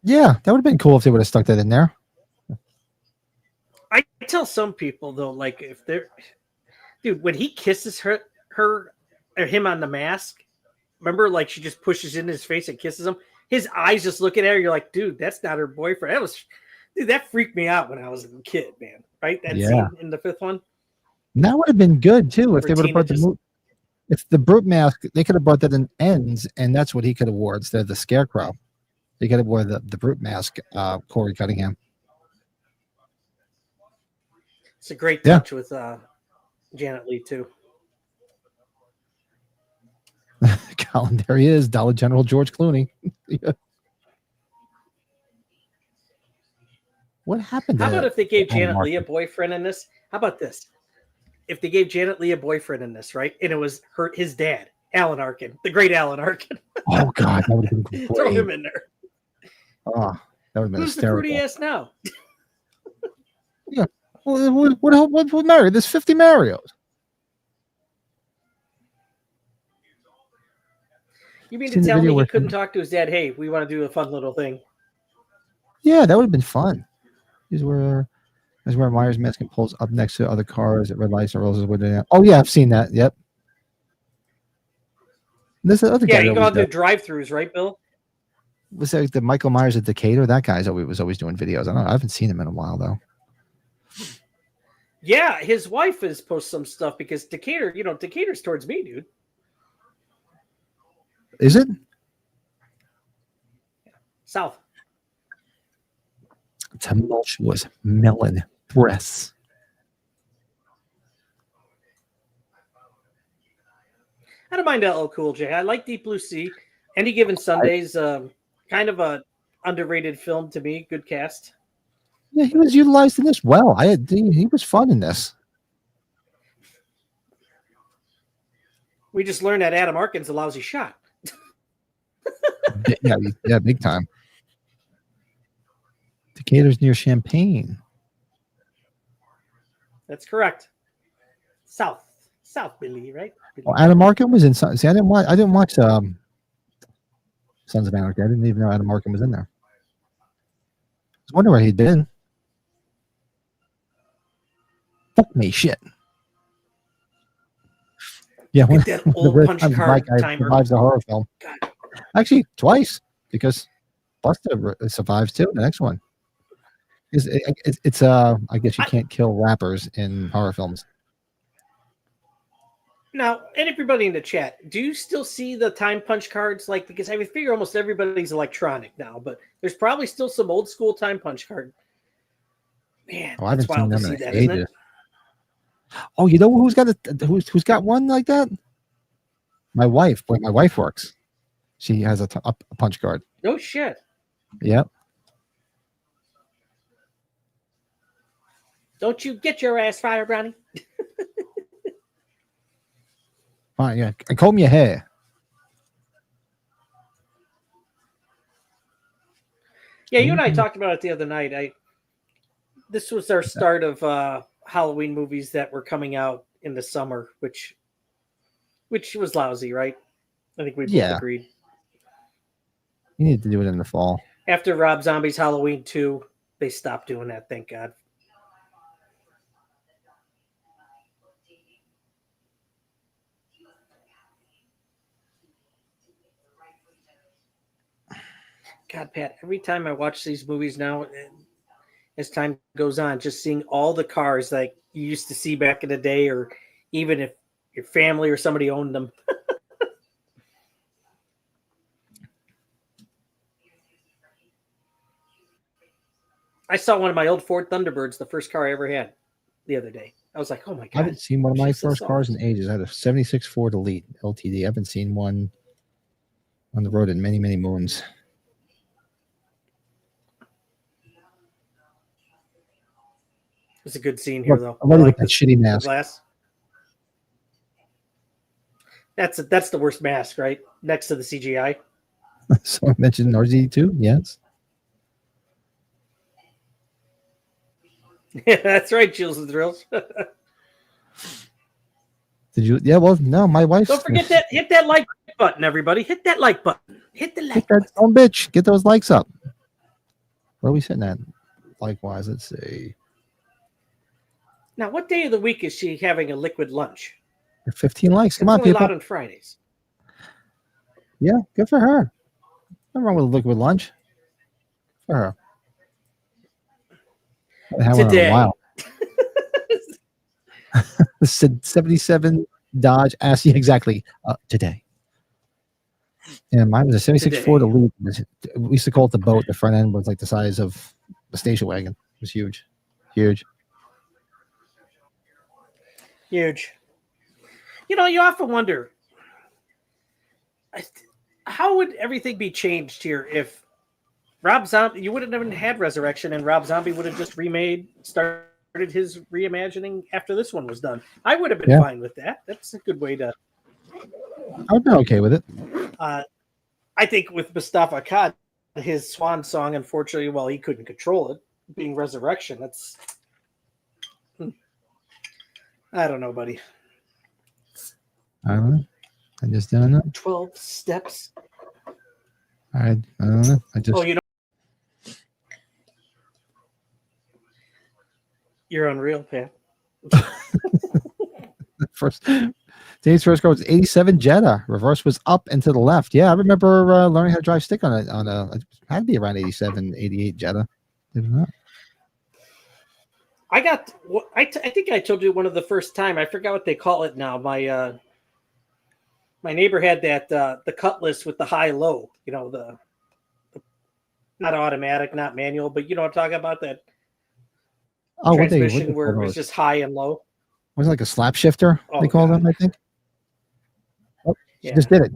Speaker 1: Yeah, that would have been cool if they would have stuck that in there.
Speaker 3: I tell some people though, like if they're, dude, when he kisses her or him on the mask, remember, like she just pushes in his face and kisses him. His eyes just looking at her. You're like, dude, that's not her boyfriend. That freaked me out when I was a kid, man. Right? That scene in the fifth one.
Speaker 1: And that would have been good too if they would have brought if the brute mask. They could have brought that in ends, and that's what he could have wore instead of the scarecrow. They could have wore the brute mask. Corey Cunningham.
Speaker 3: It's a great touch with Janet Leigh too.
Speaker 1: Colin, there he is, Dollar General George Clooney. Yeah. What happened?
Speaker 3: How about if they gave Janet Leigh a boyfriend in this? How about this? If they gave Janet Leigh a boyfriend in this, right? And it was his dad, Alan Arkin, the great Alan Arkin.
Speaker 1: Oh God, that would have been great.
Speaker 3: Throw him in there.
Speaker 1: Oh, that would have been
Speaker 3: Who's
Speaker 1: hysterical.
Speaker 3: the fruity ass now?
Speaker 1: Yeah. What Mario? There's 50 Marios.
Speaker 3: You mean to tell me he couldn't talk to his dad? Hey, we want to do a fun little thing.
Speaker 1: Yeah, that would have been fun. This is where Myers mask pulls up next to other cars at red lights and rolls his window down. Oh yeah, I've seen that. Yep. And there's the other guy.
Speaker 3: Yeah, you go on through drive-throughs, right, Bill?
Speaker 1: was that the Michael Myers at Decatur? That guy's was always doing videos. I haven't seen him in a while though.
Speaker 3: Yeah, his wife has posted some stuff because Decatur, Decatur's towards me, dude.
Speaker 1: Is it?
Speaker 3: South.
Speaker 1: Tumultuous melon breasts.
Speaker 3: I don't mind LL Cool J. I like Deep Blue Sea. Any Given Sundays, kind of a underrated film to me. Good cast.
Speaker 1: Yeah, he was utilized in this well. He was fun in this.
Speaker 3: We just learned that Adam Arkin's a lousy shot.
Speaker 1: yeah, big time. Decatur's near Champaign.
Speaker 3: That's correct. South, Billy, right? Billy.
Speaker 1: Well, Adam Arkin was in. See, I didn't watch Sons of Anarchy. I didn't even know Adam Arkin was in there. I was wondering where he'd been. Fuck me, shit. Yeah,
Speaker 3: Look at that old punch card timer.
Speaker 1: Survives a horror film.
Speaker 3: God.
Speaker 1: Actually, twice because Buster survives too. The next one. It's I guess you can't kill rappers in horror films.
Speaker 3: Now, and everybody in the chat, do you still see the time punch cards? Like, because I would figure almost everybody's electronic now, but there's probably still some old school time punch card. Man,
Speaker 1: I haven't seen them in
Speaker 3: that,
Speaker 1: ages.
Speaker 3: isn't it?
Speaker 1: Oh, you know who's got one like that? My wife. Where my wife works, she has a punch card.
Speaker 3: No shit.
Speaker 1: Yep.
Speaker 3: Don't you get your ass fired, Brownie?
Speaker 1: Fine, yeah. And comb your hair.
Speaker 3: Yeah, you and I talked about it the other night. This was our start of Halloween movies that were coming out in the summer, which was lousy, right? I think we both agreed.
Speaker 1: You need to do it in the fall.
Speaker 3: After Rob Zombie's Halloween 2, they stopped doing that, thank God. God, Pat, every time I watch these movies now, as time goes on, just seeing all the cars like you used to see back in the day, or even if your family or somebody owned them. I saw one of my old Ford Thunderbirds, the first car I ever had, the other day. I was like, oh my God.
Speaker 1: I haven't seen one of my first cars in ages. I had a 76 Ford Elite LTD. I haven't seen one on the road in many, many moons.
Speaker 3: It's a good scene here, though.
Speaker 1: I like that shitty mask.
Speaker 3: Glass. That's the worst mask, right? Next to the CGI.
Speaker 1: So I mentioned RZ2, yes.
Speaker 3: Yeah, that's right, Chills and Thrills.
Speaker 1: Did you? Yeah, well, no, my wife.
Speaker 3: Don't forget that. Hit that like button, everybody. Hit that like button. Hit the like button.
Speaker 1: Oh, bitch. Get those likes up. Where are we sitting at? Likewise, let's see.
Speaker 3: Now, what day of the week is she having a liquid lunch?
Speaker 1: 15 likes. Come on,
Speaker 3: only
Speaker 1: people.
Speaker 3: Allowed on Fridays.
Speaker 1: Yeah, good for her. Nothing wrong with a liquid lunch. For her.
Speaker 3: Today.
Speaker 1: Wow. 77 Dodge Ass. Yeah, exactly. Today. And mine was a 76 Ford Elite. We used to call it the boat. The front end was like the size of the station wagon. It was huge. Huge.
Speaker 3: Huge. You know, you often wonder, how would everything be changed here if Rob Zombie, you would have never had Resurrection, and Rob Zombie would have just started his reimagining after this one was done. I would have been fine with that. That's a good way to.
Speaker 1: I would be okay with it.
Speaker 3: I think with Mustafa Akkad, his swan song, unfortunately, well, he couldn't control it, being Resurrection. That's. I don't know, buddy.
Speaker 1: I don't know. I just don't know.
Speaker 3: 12 steps.
Speaker 1: I don't know. I just.
Speaker 3: Oh, you know. You're unreal, Pat.
Speaker 1: First, Dave's first car was 87 Jetta. Reverse was up and to the left. Yeah, I remember learning how to drive stick on a it had to be around 87, 88 Jetta.
Speaker 3: I got. I think I told you one of the first time. I forgot what they call it now. My neighbor had that the Cutlass with the high low. You know the not automatic, not manual, but you know what I'm talking about, that transmission where it was just high and low.
Speaker 1: Was it like a slap shifter?
Speaker 3: Oh,
Speaker 1: they call them, I think. Oh, she just did it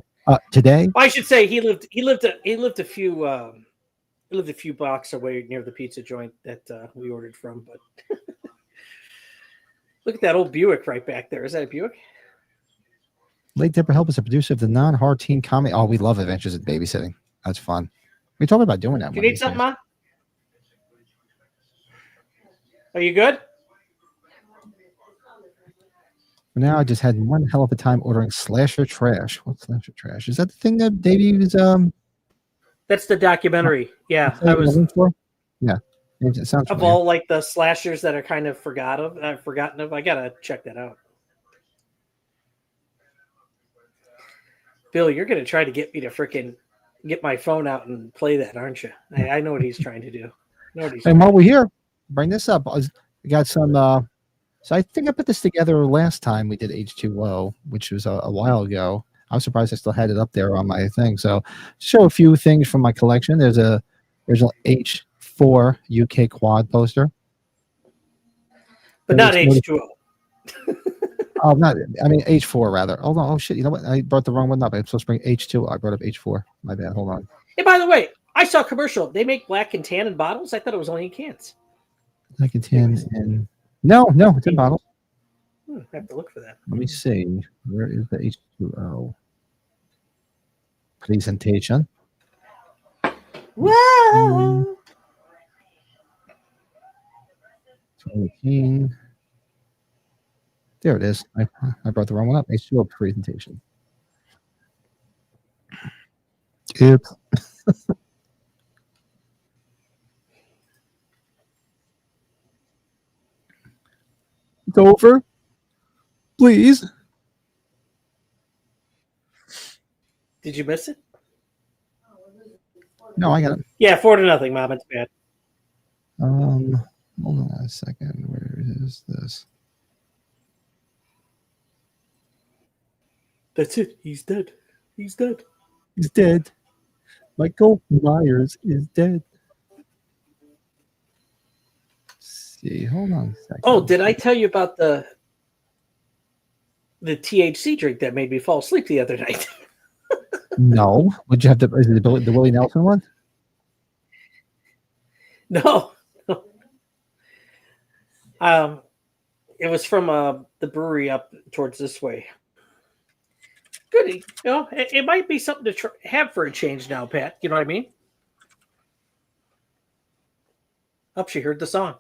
Speaker 1: today.
Speaker 3: Well, I should say he lived a few blocks away near the pizza joint that we ordered from. But look at that old Buick right back there. Is that a Buick?
Speaker 1: Late Dipper Help is a producer of the non-hard teen comedy. Oh, we love Adventures in Babysitting. That's fun. We talked about doing that.
Speaker 3: Do you need something, Ma? Are you good?
Speaker 1: For now, I just had one hell of a time ordering Slasher Trash. What's Slasher Trash? Is that the thing that Davey was
Speaker 3: That's the documentary. Yeah, I was.
Speaker 1: Yeah, it sounds
Speaker 3: of
Speaker 1: familiar.
Speaker 3: all like the slashers that are kind of forgotten of. I gotta check that out. Bill, you're gonna try to get me to freaking get my phone out and play that, aren't you? I know what he's trying to do.
Speaker 1: And while we're here, bring this up. We got some. So I think I put this together last time we did H2O, which was a while ago. I was surprised I still had it up there on my thing. So show a few things from my collection. There's a original H4 UK quad poster,
Speaker 3: but not H2O.
Speaker 1: Oh, not. I mean H4 rather. Hold on. Oh shit! You know what? I brought the wrong one up. I'm supposed to bring H2. I brought up H4. My bad. Hold on.
Speaker 3: Hey, by the way, I saw a commercial. They make black and tan in bottles. I thought it was only in cans.
Speaker 1: Black and tan and no, it's in bottles.
Speaker 3: I have to look for that.
Speaker 1: Let me see. Where is the H2O presentation?
Speaker 3: Whoa!
Speaker 1: 2018. There it is. I brought the wrong one up. H2O presentation. Oops. It's over. Please.
Speaker 3: Did you miss it?
Speaker 1: No, I got it.
Speaker 3: Yeah, 4-0, Mom. It's bad.
Speaker 1: Hold on a second. Where is this?
Speaker 3: That's it. He's dead. He's dead.
Speaker 1: He's dead. Michael Myers is dead. Let's see, hold on a second.
Speaker 3: Oh, did I tell you about the THC drink that made me fall asleep the other night?
Speaker 1: No. Would you have is it the Willie Nelson one?
Speaker 3: No. It was from the brewery up towards this way. Good. You know, it might be something to have for a change now, Pat. You know what I mean? Oh, she heard the song.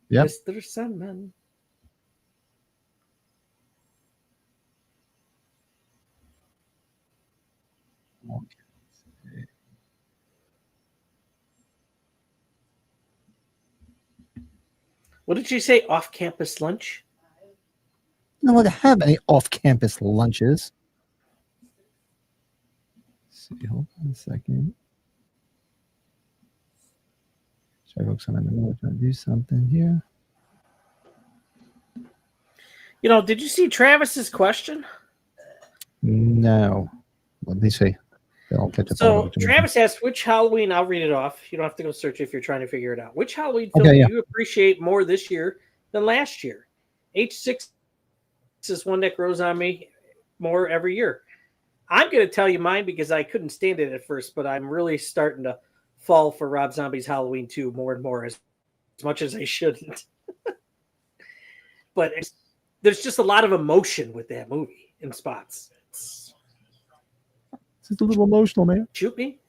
Speaker 1: Yeah.
Speaker 3: Mr. Sandman.
Speaker 1: Okay.
Speaker 3: What did you say? Off-campus lunch?
Speaker 1: I don't want to have any off-campus lunches. Let's see, hold on a second. Should I focus on I'm trying to do something here?
Speaker 3: You know, did you see Travis's question?
Speaker 1: No. Let me see. I'll catch up.
Speaker 3: So Travis asked, which Halloween, I'll read it off. You don't have to go search if you're trying to figure it out. Which Halloween film do you appreciate more this year than last year? H6 is one that grows on me more every year. I'm going to tell you mine because I couldn't stand it at first, but I'm really starting to fall for Rob Zombie's Halloween 2 more and more, as much as I shouldn't. But there's just a lot of emotion with that movie in spots.
Speaker 1: It's a little emotional, man.
Speaker 3: Shoot me.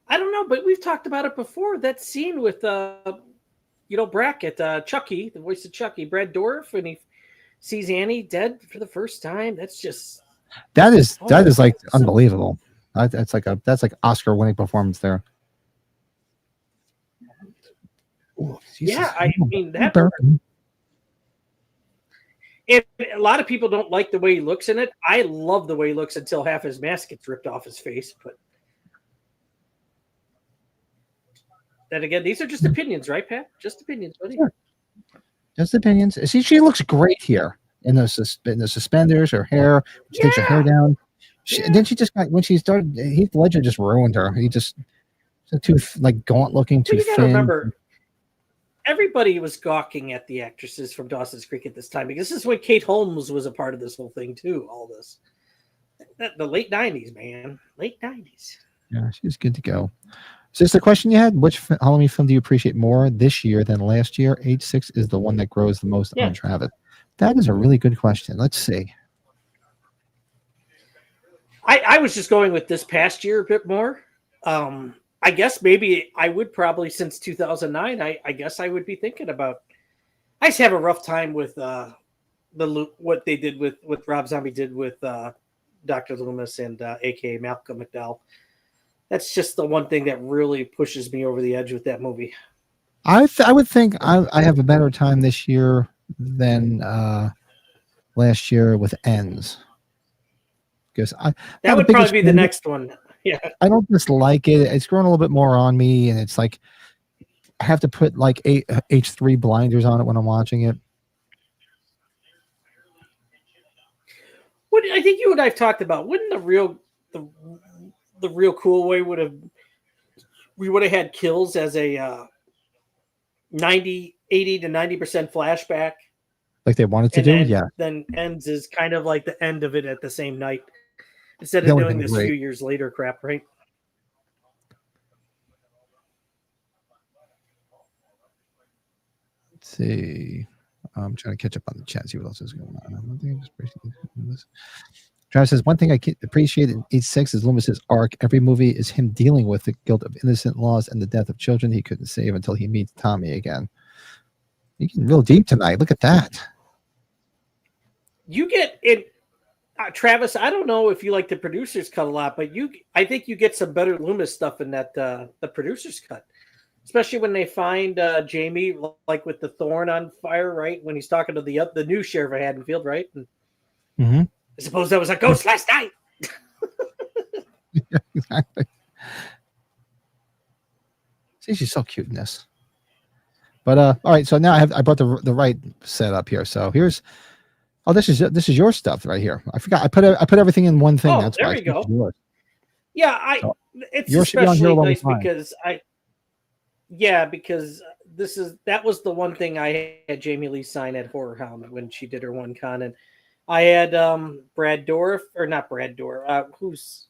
Speaker 3: I don't know, but we've talked about it before. That scene with, Brackett, Chucky, the voice of Chucky, Brad Dourif, and he sees Annie dead for the first time. That's just
Speaker 1: that is like unbelievable. That's like Oscar-winning performance there.
Speaker 3: Ooh, yeah, I mean that. And a lot of people don't like the way he looks in it. I love the way he looks until half his mask gets ripped off his face. But then again, these are just opinions, right, Pat? Just opinions, buddy.
Speaker 1: Sure. Just opinions. See, she looks great here in the suspenders, her hair. She takes her hair down. Then she just got, when she started, Heath Ledger just ruined her. He just too like gaunt looking, too
Speaker 3: you gotta
Speaker 1: thin.
Speaker 3: remember, everybody was gawking at the actresses from Dawson's Creek at this time because this is when Kate Holmes was a part of this whole thing too. All this, the late '90s, man, late '90s.
Speaker 1: Yeah, she's good to go. Is this the question you had? Which Halloween film do you appreciate more this year than last year? H6 is the one that grows the most on Travis. That is a really good question. Let's see.
Speaker 3: I was just going with this past year a bit more. I guess maybe I would probably, since 2009, I guess I would be thinking about. I just have a rough time with what they did with Rob Zombie did with Dr. Loomis and AKA Malcolm McDowell. That's just the one thing that really pushes me over the edge with that movie.
Speaker 1: I would think I have a better time this year than last year with Ends. Because
Speaker 3: that would probably be the next one. Yeah,
Speaker 1: I don't dislike it. It's grown a little bit more on me, and it's like I have to put like H3 blinders on it when I'm watching it.
Speaker 3: What I think you and I've talked about, wouldn't the real cool way we would have had Kills as a 80 to 90% flashback,
Speaker 1: like they wanted to do.
Speaker 3: Then Ends is kind of like the end of it at the same night instead of doing this few years later crap, right?
Speaker 1: Let's see. I'm trying to catch up on the chat, see what else is going on. Travis says, one thing I appreciate in H6 is Loomis's arc. Every movie is him dealing with the guilt of innocent loss and the death of children he couldn't save until he meets Tommy again. You're getting real deep tonight. Look at that.
Speaker 3: You get it, Travis. I don't know if you like the producer's cut a lot, but I think you get some better Loomis stuff in that the producer's cut, especially when they find Jamie like with the thorn on fire, right? When he's talking to the new sheriff of Haddonfield, right? And, I suppose that was a ghost last night.
Speaker 1: Yeah, exactly. See, she's so cute in this. But all right, so now I brought the right setup here. So here's this is your stuff right here. I forgot I put everything in one thing. That's
Speaker 3: there
Speaker 1: why
Speaker 3: you go. Yeah, it's
Speaker 1: yours
Speaker 3: especially nice because because that was the one thing I had Jamie Lee sign at Horror Hound when she did her one con, and I had Brad Dourif, or not Brad Dourif. Who's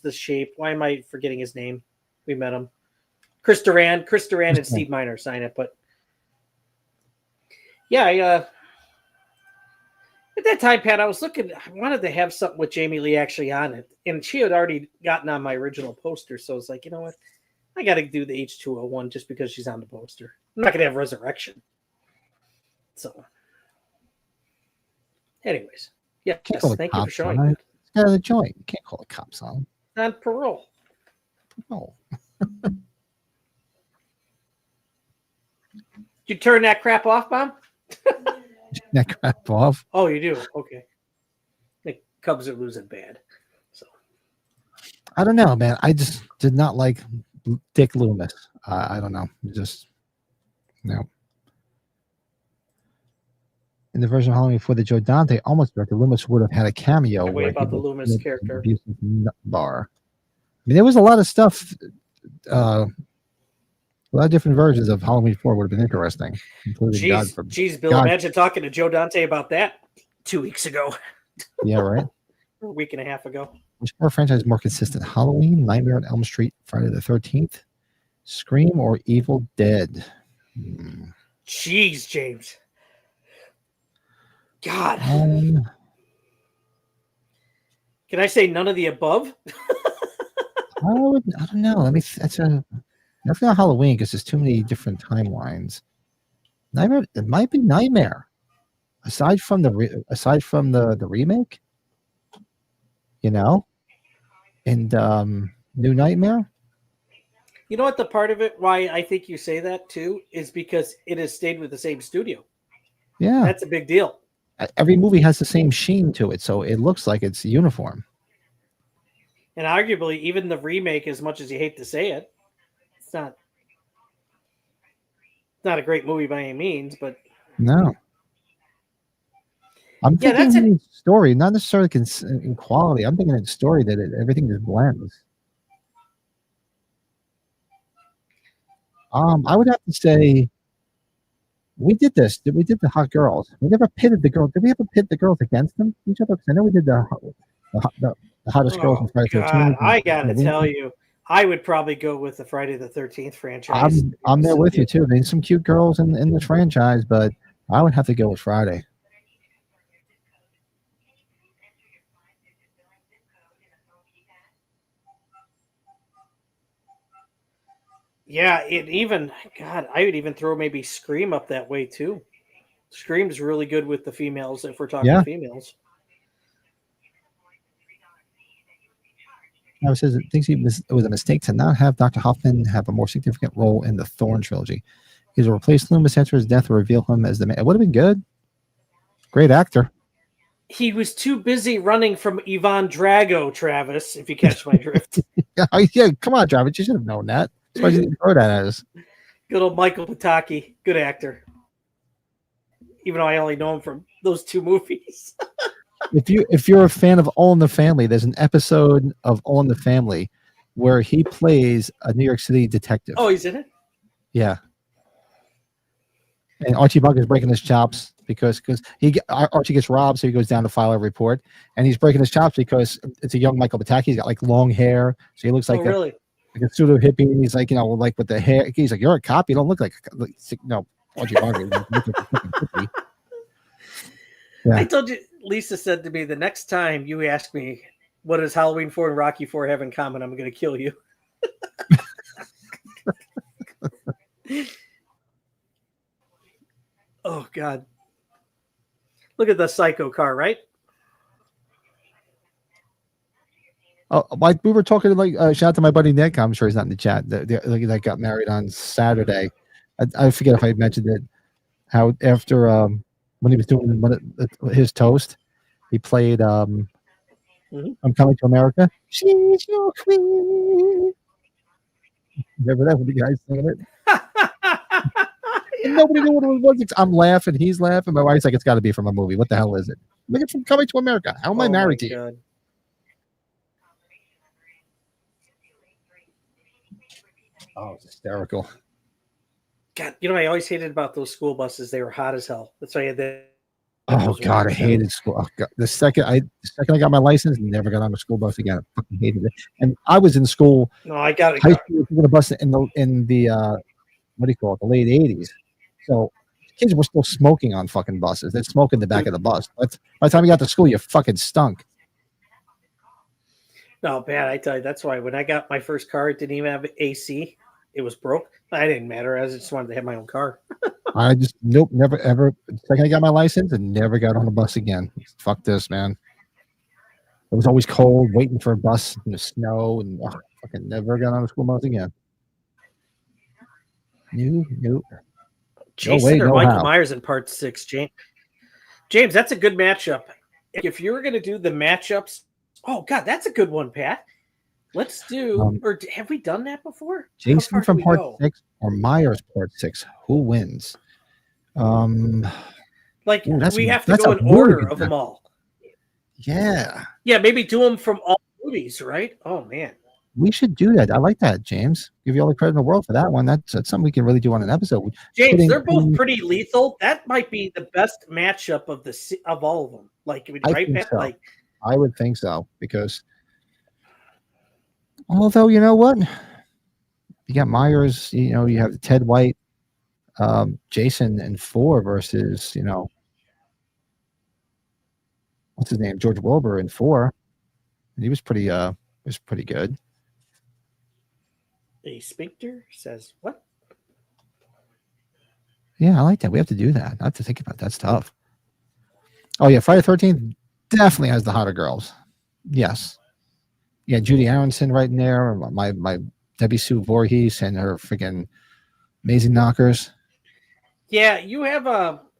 Speaker 3: the Shape? Why am I forgetting his name? We met him. Chris Duran and Steve Miner sign it. But yeah, at that time, Pat, I wanted to have something with Jamie Lee actually on it, and she had already gotten on my original poster, so I was like, you know what, I got to do the H201 just because she's on the poster. I'm not gonna have Resurrection. So. Anyways, yes, thank you for showing that.
Speaker 1: It's got a joint. You can't call the cops on.
Speaker 3: On parole.
Speaker 1: No.
Speaker 3: You turn that crap off, Bob?
Speaker 1: That crap off.
Speaker 3: Oh, you do? Okay. The Cubs are losing bad. So
Speaker 1: I don't know, man. I just did not like Dick Loomis. I don't know. Just no. In the version of Halloween before the Joe Dante almost directed, Loomis would have had a cameo.
Speaker 3: Way about the Loomis character.
Speaker 1: Bar. I mean, there was a lot of stuff. A lot of different versions of Halloween 4 would have been interesting.
Speaker 3: Jeez, Bill, imagine talking to Joe Dante about that 2 weeks ago.
Speaker 1: Yeah, right.
Speaker 3: A week and a half ago.
Speaker 1: Which more franchise more consistent? Halloween, Nightmare on Elm Street, Friday the 13th, Scream, or Evil Dead?
Speaker 3: Jeez, James. God. Can I say none of the above?
Speaker 1: I don't know. Definitely not Halloween because there's too many different timelines. Nightmare. It might be Nightmare. Aside from the remake, and New Nightmare.
Speaker 3: You know what? The part of it why I think you say that too is because it has stayed with the same studio.
Speaker 1: Yeah,
Speaker 3: that's a big deal.
Speaker 1: every movie has the same sheen to it, so it looks like it's uniform.
Speaker 3: And arguably, even the remake, as much as you hate to say it, it's not a great movie by any means, but
Speaker 1: No. I'm
Speaker 3: Yeah, that's
Speaker 1: thinking in story, not necessarily in quality. I'm thinking in story that everything just blends. I would have to say we did this. We did the hot girls. We never pitted the girls. Did we ever pit the girls against each other? Because I know we did the hottest girls in Friday the
Speaker 3: God,
Speaker 1: 13th.
Speaker 3: I gotta tell you, I would probably go with the Friday the 13th franchise.
Speaker 1: I'm there with you too. There's some cute girls in this franchise, but I would have to go with Friday.
Speaker 3: Yeah, I would even throw maybe Scream up that way too. Scream's really good with the females if we're talking females.
Speaker 1: Now it says it thinks it was a mistake to not have Dr. Hoffman have a more significant role in the Thorn trilogy. He's replaced Loomis after his death to reveal him as the man. It would have been good. Great actor.
Speaker 3: He was too busy running from Ivan Drago, Travis, if you catch my drift.
Speaker 1: Yeah, come on, Travis. You should have known that. That's why you didn't throw that at us.
Speaker 3: Good old Michael Pataki. Good actor. Even though I only know him from those two movies.
Speaker 1: If you're a fan of All in the Family, there's an episode of All in the Family where he plays a New York City detective.
Speaker 3: Oh, he's in it?
Speaker 1: Yeah. And Archie Bunker is breaking his chops because Archie gets robbed, so he goes down to file a report, and he's breaking his chops because it's a young Michael Pataki. He's got like long hair, so he looks like
Speaker 3: really?
Speaker 1: like a pseudo hippie. And he's like, like with the hair. He's like, "You're a cop. You don't look like no." Archie Bunker. You look like a fucking hippie. Yeah.
Speaker 3: I told you, Lisa said to me, the next time you ask me, what does Halloween 4 and Rocky 4 have in common, I'm going to kill you. Oh, God. Look at the psycho car, right?
Speaker 1: Oh, like we were talking, like shout out to my buddy Nick. I'm sure he's not in the chat. That got married on Saturday. I forget if I mentioned it. How after when he was doing his toast, he played I'm Coming to America. She's your queen. Remember that when the guys singing it? Nobody knew what it was. I'm laughing. He's laughing. My wife's like, it's got to be from a movie. What the hell is it? Look, it's from Coming to America. How am I married to you? Oh, it's hysterical.
Speaker 3: God, I always hated about those school buses. They were hot as hell. That's why I had that.
Speaker 1: Oh God, I hated school. Oh, God. The second I got my license, never got on a school bus again. I fucking hated it. And I was in school.
Speaker 3: No, I got it.
Speaker 1: High school was a bus in the what do you call it? The late '80s. So kids were still smoking on fucking buses. They'd smoke in the back of the bus. By the time you got to school, you fucking stunk.
Speaker 3: No, bad. I tell you, that's why when I got my first car, it didn't even have AC. It was broke. I didn't matter. I just wanted to have my own car.
Speaker 1: I just never ever. The second I got my license, and never got on a bus again. Fuck this, man. It was always cold, waiting for a bus in the snow, and fucking never got on a school bus again. Nope.
Speaker 3: Jason or Michael Myers in part 6, James. James, that's a good matchup. If you were going to do the matchups, oh God, that's a good one, Pat. Let's do, or have we done that before?
Speaker 1: Jason from part 6 or Myers part 6? Who wins?
Speaker 3: We have to go in order of them all.
Speaker 1: Yeah.
Speaker 3: Yeah, maybe do them from all movies, right? Oh man.
Speaker 1: We should do that. I like that, James. Give you all the credit in the world for that one. That's something we can really do on an episode.
Speaker 3: James, they're both pretty lethal. That might be the best matchup of all of them. Like, right, Pat?
Speaker 1: So.
Speaker 3: Like,
Speaker 1: I would think so, because although you know what, you got Myers, you have Ted White, Jason in 4 versus what's his name, George Wilbur in 4. He was pretty good.
Speaker 3: A sphincter says what?
Speaker 1: Yeah, I like that. We have to do that. I have to think about that. That's tough. Oh yeah, Friday the 13th definitely has the hotter girls. Yes. Yeah, Judy Aronson right in there. My Debbie Sue Voorhees and her freaking amazing knockers.
Speaker 3: Yeah, you have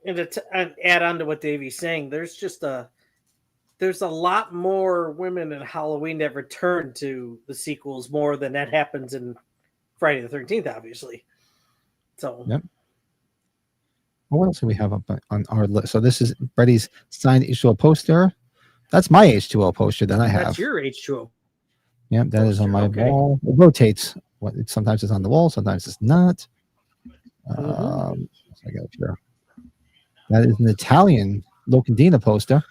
Speaker 3: and add on to what Davey's saying, there's a lot more women in Halloween that return to the sequels more than that happens in Friday the 13th, obviously. So
Speaker 1: Yep. Well, what else do we have up on our list? So this is Freddie's signed H2O poster. That's my H2O poster that I have.
Speaker 3: that's your H2O.
Speaker 1: Yeah, that is on my
Speaker 3: Okay.
Speaker 1: wall. It rotates. Sometimes it's on the wall, sometimes it's not. I got it here. That is an Italian Locandina poster.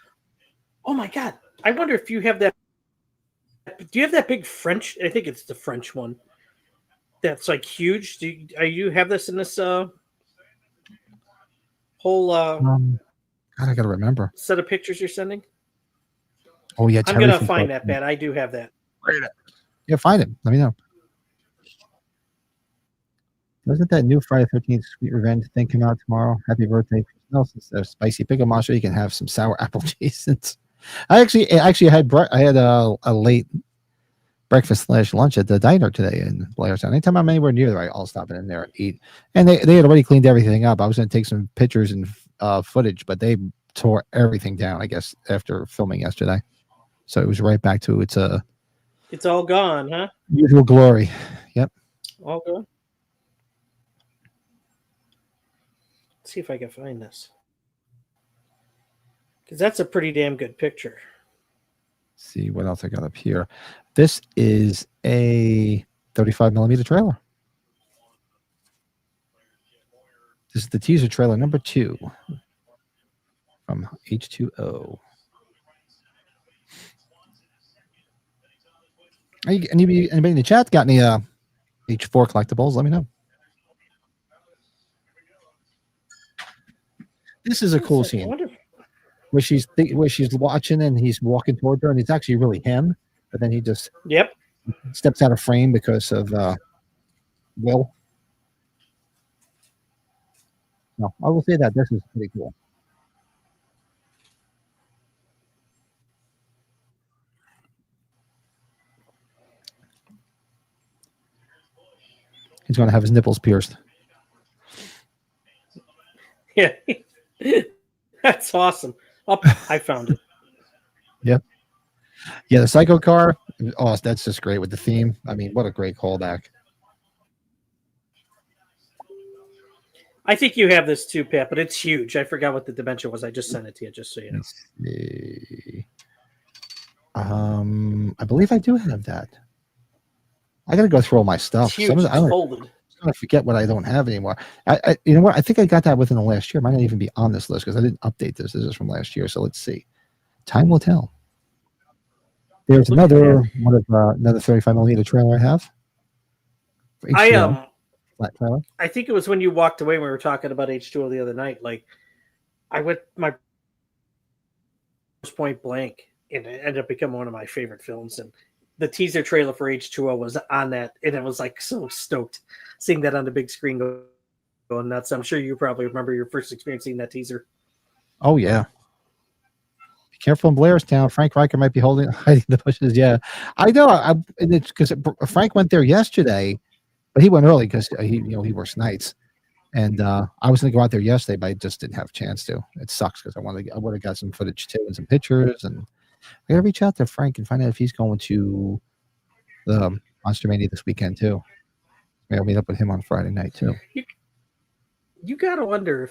Speaker 3: Oh my God! I wonder if you have that. Do you have that big French? I think it's the French one. That's like huge. Do you have this in this whole
Speaker 1: God, I gotta remember.
Speaker 3: set of pictures you're sending?
Speaker 1: Oh yeah,
Speaker 3: I'm
Speaker 1: Terry
Speaker 3: gonna
Speaker 1: from
Speaker 3: find
Speaker 1: Coke.
Speaker 3: that, Pat. I do have that.
Speaker 1: Yeah, find it. Let me know. Doesn't that new Friday 13th Sweet Revenge thing come out tomorrow? Happy birthday, Chris Nelson. So spicy pickle monster. You can have some sour apple Jasons. I actually had a late breakfast / lunch at the diner today in Blairstown. Anytime I'm anywhere near there, I'll stop in there and eat. And they had already cleaned everything up. I was going to take some pictures and footage, but they tore everything down, I guess, after filming yesterday. So it was right back to its
Speaker 3: all gone, huh?
Speaker 1: usual glory. Yep.
Speaker 3: All gone. Let's see if I can find this. Because that's a pretty damn good picture.
Speaker 1: See what else I got up here. This is a 35mm trailer. This is the teaser trailer number 2 from H2O. Anybody in the chat got any H4 collectibles? Let me know. This is a cool scene where she's watching and he's walking toward her, and it's actually really him, but then he just steps out of frame because of Will. No, I will say that this is pretty cool. He's going to have his nipples pierced.
Speaker 3: Yeah. That's awesome. Oh, I found it.
Speaker 1: Yep. Yeah, the Psycho car. Oh, that's just great with the theme. I mean, what a great callback.
Speaker 3: I think you have this too, Pat, but it's huge. I forgot what the dimension was. I just sent it to you, just so you know.
Speaker 1: Let's see. I believe I do have that. I got to go through all my stuff.
Speaker 3: It's huge. It's folded.
Speaker 1: I forget what I don't have anymore. You know what? I think I got that within the last year. It might not even be on this list because I didn't update this. This is from last year. So let's see. Time will tell. There's another 35mm trailer I have. Flat trailer.
Speaker 3: I think it was when you walked away when we were talking about H2O the other night. Like, I went my Point Blank, and it ended up becoming one of my favorite films. And the teaser trailer for H2O was on that, and it was like so stoked seeing that on the big screen going nuts. I'm sure you probably remember your first experience seeing that teaser.
Speaker 1: Oh yeah. Be careful in Blairstown. Frank Riker might be hiding the bushes. Yeah, I know. It's because Frank went there yesterday, but he went early because he works nights, and I was going to go out there yesterday, but I just didn't have a chance to. It sucks because I would have got some footage too and some pictures, and I got to reach out to Frank and find out if he's going to the Monster Mania this weekend too. Maybe I'll meet up with him on Friday night too.
Speaker 3: You gotta wonder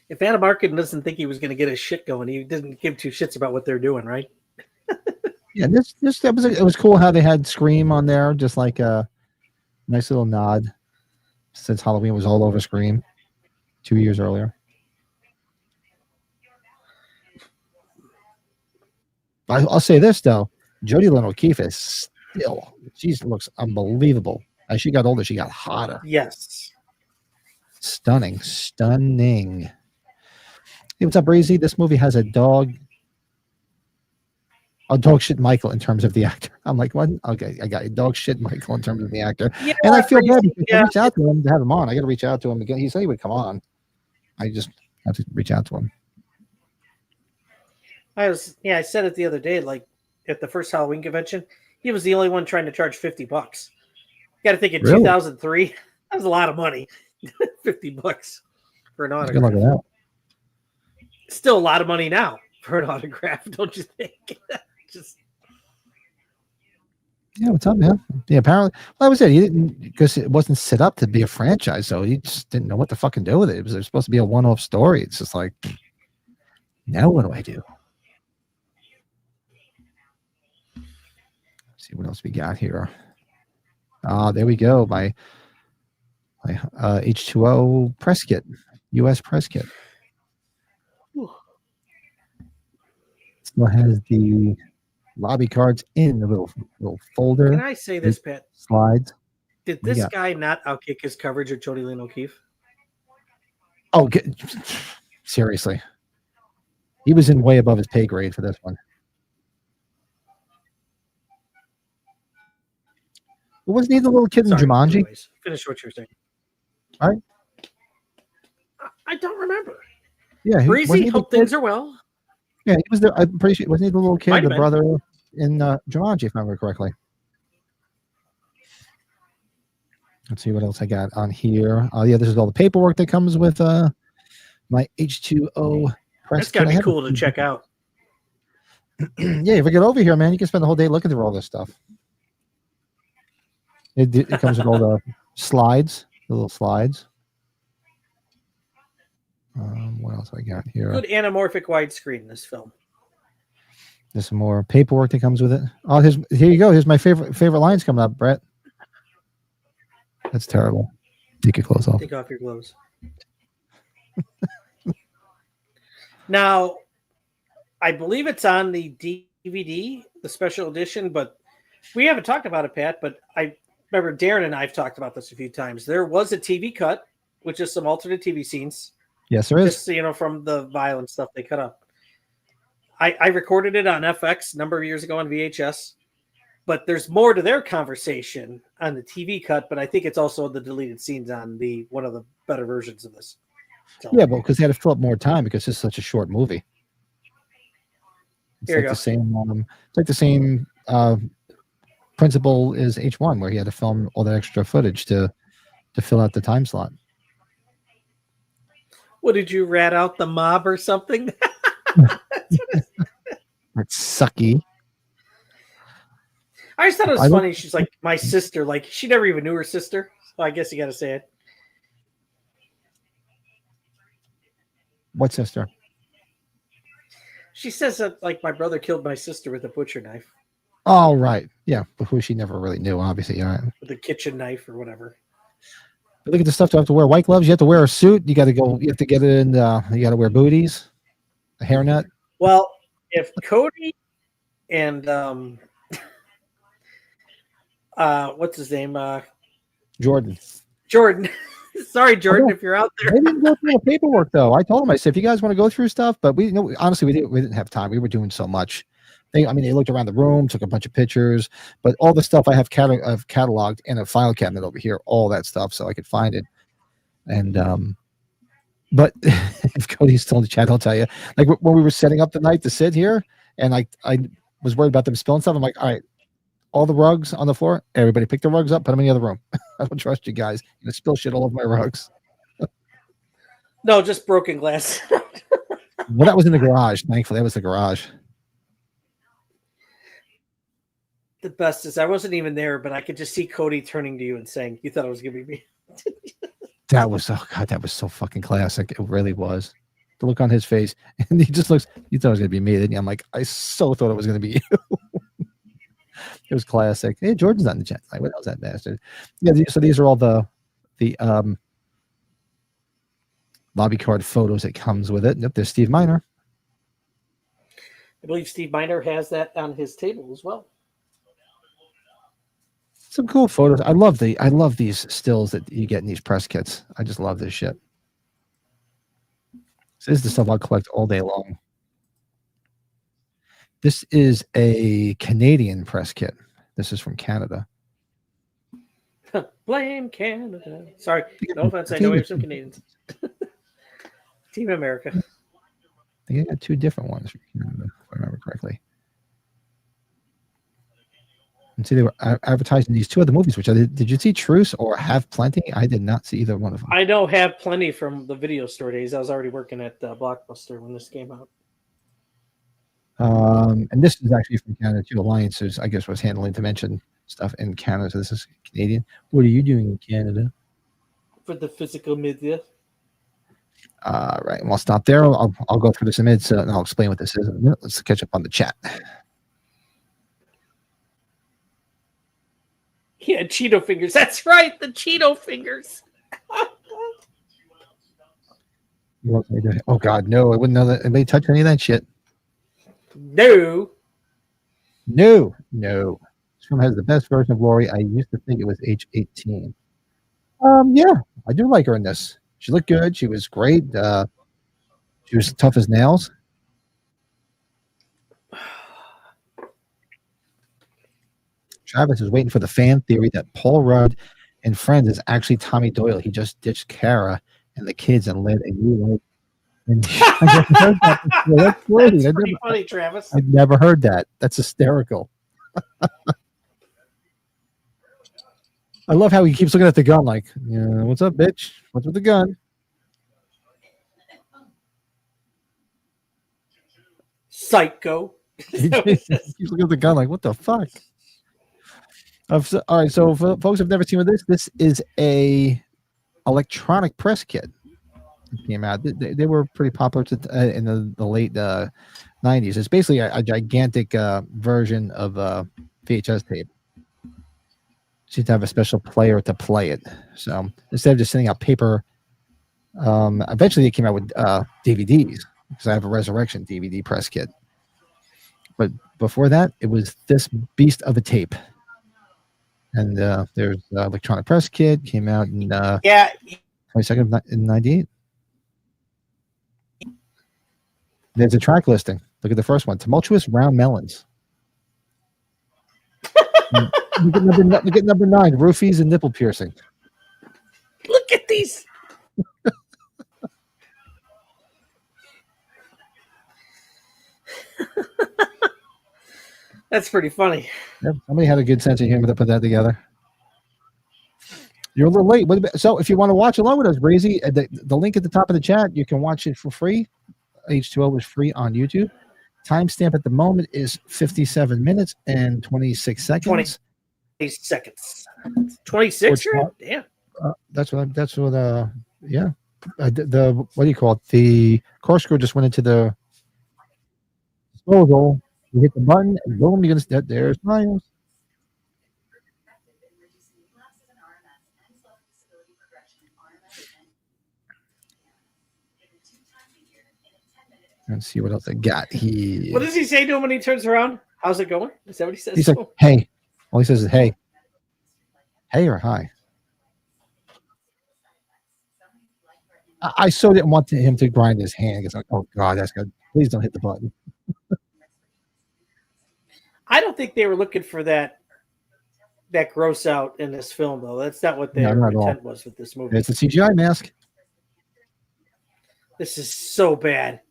Speaker 3: if Adam Arkin doesn't think he was going to get his shit going. He didn't give two shits about what they're doing, right?
Speaker 1: Yeah, it was cool how they had Scream on there, just like a nice little nod since Halloween was all over Scream 2 years earlier. I'll say this though, Jodie Lynn O'Keefe is she looks unbelievable. As she got older, she got hotter.
Speaker 3: Yes.
Speaker 1: Stunning. Hey, what's up, Breezy? This movie has a dog shit Michael in terms of the actor. I'm like, what? Okay, I got a dog shit Michael in terms of the actor. Yeah, and I feel bad because I reached out to him to have him on. I got to reach out to him again. He said he would come on. I just have to reach out to him.
Speaker 3: I said it the other day, like at the first Halloween convention, he was the only one trying to charge $50. You got to think in 2003, that was a lot of money. $50 for an
Speaker 1: Good luck with
Speaker 3: autograph.
Speaker 1: that.
Speaker 3: Still a lot of money now for an autograph, don't you think? Just
Speaker 1: Yeah, what's up, man? Yeah, apparently, well, that was it. He didn't, because it wasn't set up to be a franchise, so he just didn't know what to fucking do with it. It was supposed to be a one-off story. It's just like, now what do I do? Let's see what else we got here. There we go. My H2O press kit, US press kit. Still has the lobby cards in the little folder.
Speaker 3: can I say this, Pat?
Speaker 1: Slides.
Speaker 3: Did
Speaker 1: What do you
Speaker 3: this
Speaker 1: got?
Speaker 3: guy not outkick his coverage of Jody Lynn O'Keefe?
Speaker 1: Oh, seriously. He was in way above his pay grade for this one. Wasn't he the little kid in
Speaker 3: Sorry,
Speaker 1: Jumanji?
Speaker 3: anyways, finish what you're saying.
Speaker 1: All right.
Speaker 3: I don't remember.
Speaker 1: Yeah. Wasn't
Speaker 3: Breezy,
Speaker 1: he the
Speaker 3: hope
Speaker 1: kid?
Speaker 3: things are well.
Speaker 1: Yeah, he was there. I'm pretty sure. Wasn't he the little kid,
Speaker 3: Might have
Speaker 1: the
Speaker 3: been.
Speaker 1: brother in Jumanji, if I remember correctly? Let's see what else I got on here. Oh, yeah, this is all the paperwork that comes with my H2O press
Speaker 3: That's got to
Speaker 1: kit. I
Speaker 3: be
Speaker 1: have
Speaker 3: cool to check out.
Speaker 1: Yeah, if we get over here, man, you can spend the whole day looking through all this stuff. It comes with all the slides, the little slides. What else I got here?
Speaker 3: Good anamorphic widescreen in this film.
Speaker 1: There's some more paperwork that comes with it. Oh, here you go. Here's my favorite lines coming up, Brett. That's terrible. Take your clothes off.
Speaker 3: Take off your gloves. Now, I believe it's on the DVD, the special edition, but we haven't talked about it, Pat. But I remember Darren and I have talked about this a few times. There was a TV cut, which is some alternate TV scenes.
Speaker 1: Yes, there is.
Speaker 3: Just, from the violent stuff they cut up. I recorded it on FX a number of years ago on VHS, but there's more to their conversation on the TV cut, but I think it's also the deleted scenes on one of the better versions of this. So,
Speaker 1: Yeah, well, because they had to fill up more time because it's such a short movie. It's
Speaker 3: Here you
Speaker 1: like
Speaker 3: go.
Speaker 1: the same. It's like the same principle as H1, where he had to film all that extra footage to fill out the time slot.
Speaker 3: what did you rat out the mob or something?
Speaker 1: It's sucky.
Speaker 3: I just thought it was
Speaker 1: I don't-
Speaker 3: funny. She's like my sister. Like she never even knew her sister. So I guess you got to say it.
Speaker 1: What sister?
Speaker 3: She says that like my brother killed my sister with a butcher knife,
Speaker 1: Oh, right. Yeah, but who she never really knew, obviously. Yeah.
Speaker 3: with a kitchen knife or whatever.
Speaker 1: But look at the stuff. To have to wear white gloves. You have to wear a suit. You got to go. You have to get it in. You got to wear booties, a hairnet.
Speaker 3: Well, if Cody and what's his name?
Speaker 1: Jordan.
Speaker 3: Jordan. Sorry, Jordan,
Speaker 1: know.
Speaker 3: if you're out there.
Speaker 1: They didn't go through the paperwork though. I told them, I said, if you guys want to go through stuff, but honestly, we didn't have time. We were doing so much. They looked around the room, took a bunch of pictures, but all the stuff I've cataloged in a file cabinet over here, all that stuff, so I could find it. And but if Cody's still in the chat, I'll tell you. Like when we were setting up the night to sit here, and I was worried about them spilling stuff. I'm like, all right, all the rugs on the floor, everybody pick the rugs up, put them in the other room. I don't trust you guys. You're gonna spill shit all over my rugs.
Speaker 3: No, just broken glass.
Speaker 1: Well, that was in the garage. Thankfully, that was the garage.
Speaker 3: The best is I wasn't even there, but I could just see Cody turning to you and saying, "You thought it was gonna be me."
Speaker 1: That was that was so fucking classic. It really was. The look on his face, and he just looks. You thought it was gonna be me, didn't you? I'm like, I so thought it was gonna be you. It was classic. Hey, Jordan's not in the chat. Like, what else that bastard? Yeah. So these are all the lobby card photos that comes with it. Yep, there's Steve Miner.
Speaker 3: I believe Steve Miner has that on his table as well.
Speaker 1: Some cool photos. I love these stills that you get in these press kits. I just love this shit. So this is the stuff I'll collect all day long. This is a Canadian press kit. This is from Canada.
Speaker 3: Blame Canada. Sorry, no offense. I know we have some Canadians. Team America.
Speaker 1: I think I got two different ones from Canada, if I remember correctly. And see, they were advertising these two other movies, which did you see Truce or Have Plenty? I did not see either one of them.
Speaker 3: I know Have Plenty from the video store days. I was already working at Blockbuster when this came out.
Speaker 1: And this is actually from Canada too. Alliances, I guess, was handling Dimension stuff in Canada. So this is Canadian. What are you doing in Canada?
Speaker 3: For the physical media.
Speaker 1: Right. And I'll stop there. I'll go through this image and I'll explain what this is. Let's catch up on the chat.
Speaker 3: Yeah, Cheeto fingers. That's right, the Cheeto fingers.
Speaker 1: Oh God, no! I wouldn't know that anybody touch any of that shit.
Speaker 3: No.
Speaker 1: This film has the best version of Laurie. I used to think it was H18. Yeah, I do like her in this. She looked good. She was great. She was tough as nails. Travis is waiting for the fan theory that Paul Rudd in Friends is actually Tommy Doyle. He just ditched Kara and the kids and led a new life. And I never heard that before. That's crazy.
Speaker 3: That's pretty funny, Travis.
Speaker 1: I've never heard that. That's hysterical. I love how he keeps looking at the gun like, yeah, what's up, bitch? What's with the gun?
Speaker 3: Psycho.
Speaker 1: He keeps looking at the gun like, what the fuck? All right, so for folks who've never seen this is a electronic press kit. It came out. They were pretty popular in the late 90s. It's basically a gigantic version of VHS tape. So you have to have a special player to play it. So instead of just sending out paper, eventually they came out with DVDs because I have a Resurrection DVD press kit. But before that, it was this beast of a tape. And there's electronic press kit came out in 22nd in 98. There's a track listing. Look at the first one: Tumultuous Round Melons. Look at number 9: Roofies and Nipple Piercing.
Speaker 3: Look at these. That's pretty funny.
Speaker 1: Yep, somebody had a good sense of humor to put that together. You're a little late. So if you want to watch along with us, Brazy, the link at the top of the chat, you can watch it for free. H2O is free on YouTube. Timestamp at the moment is 57 minutes and 26 seconds.
Speaker 3: 20 seconds. 26? Damn.
Speaker 1: That's what yeah. The what do you call it? The corkscrew just went into the disposal. You hit the button and boom, you're gonna there's Miles. Let's see what else I got here.
Speaker 3: What does he say to him when he turns around? How's it going? Is that what he says?
Speaker 1: He's like, hey. All he says is hey. Hey or hi. I so didn't want him to grind his hand. It's like, oh God, that's good. Please don't hit the button.
Speaker 3: I don't think they were looking for that gross out in this film, though. That's not what their intent was with this movie.
Speaker 1: It's a CGI mask.
Speaker 3: This is so bad.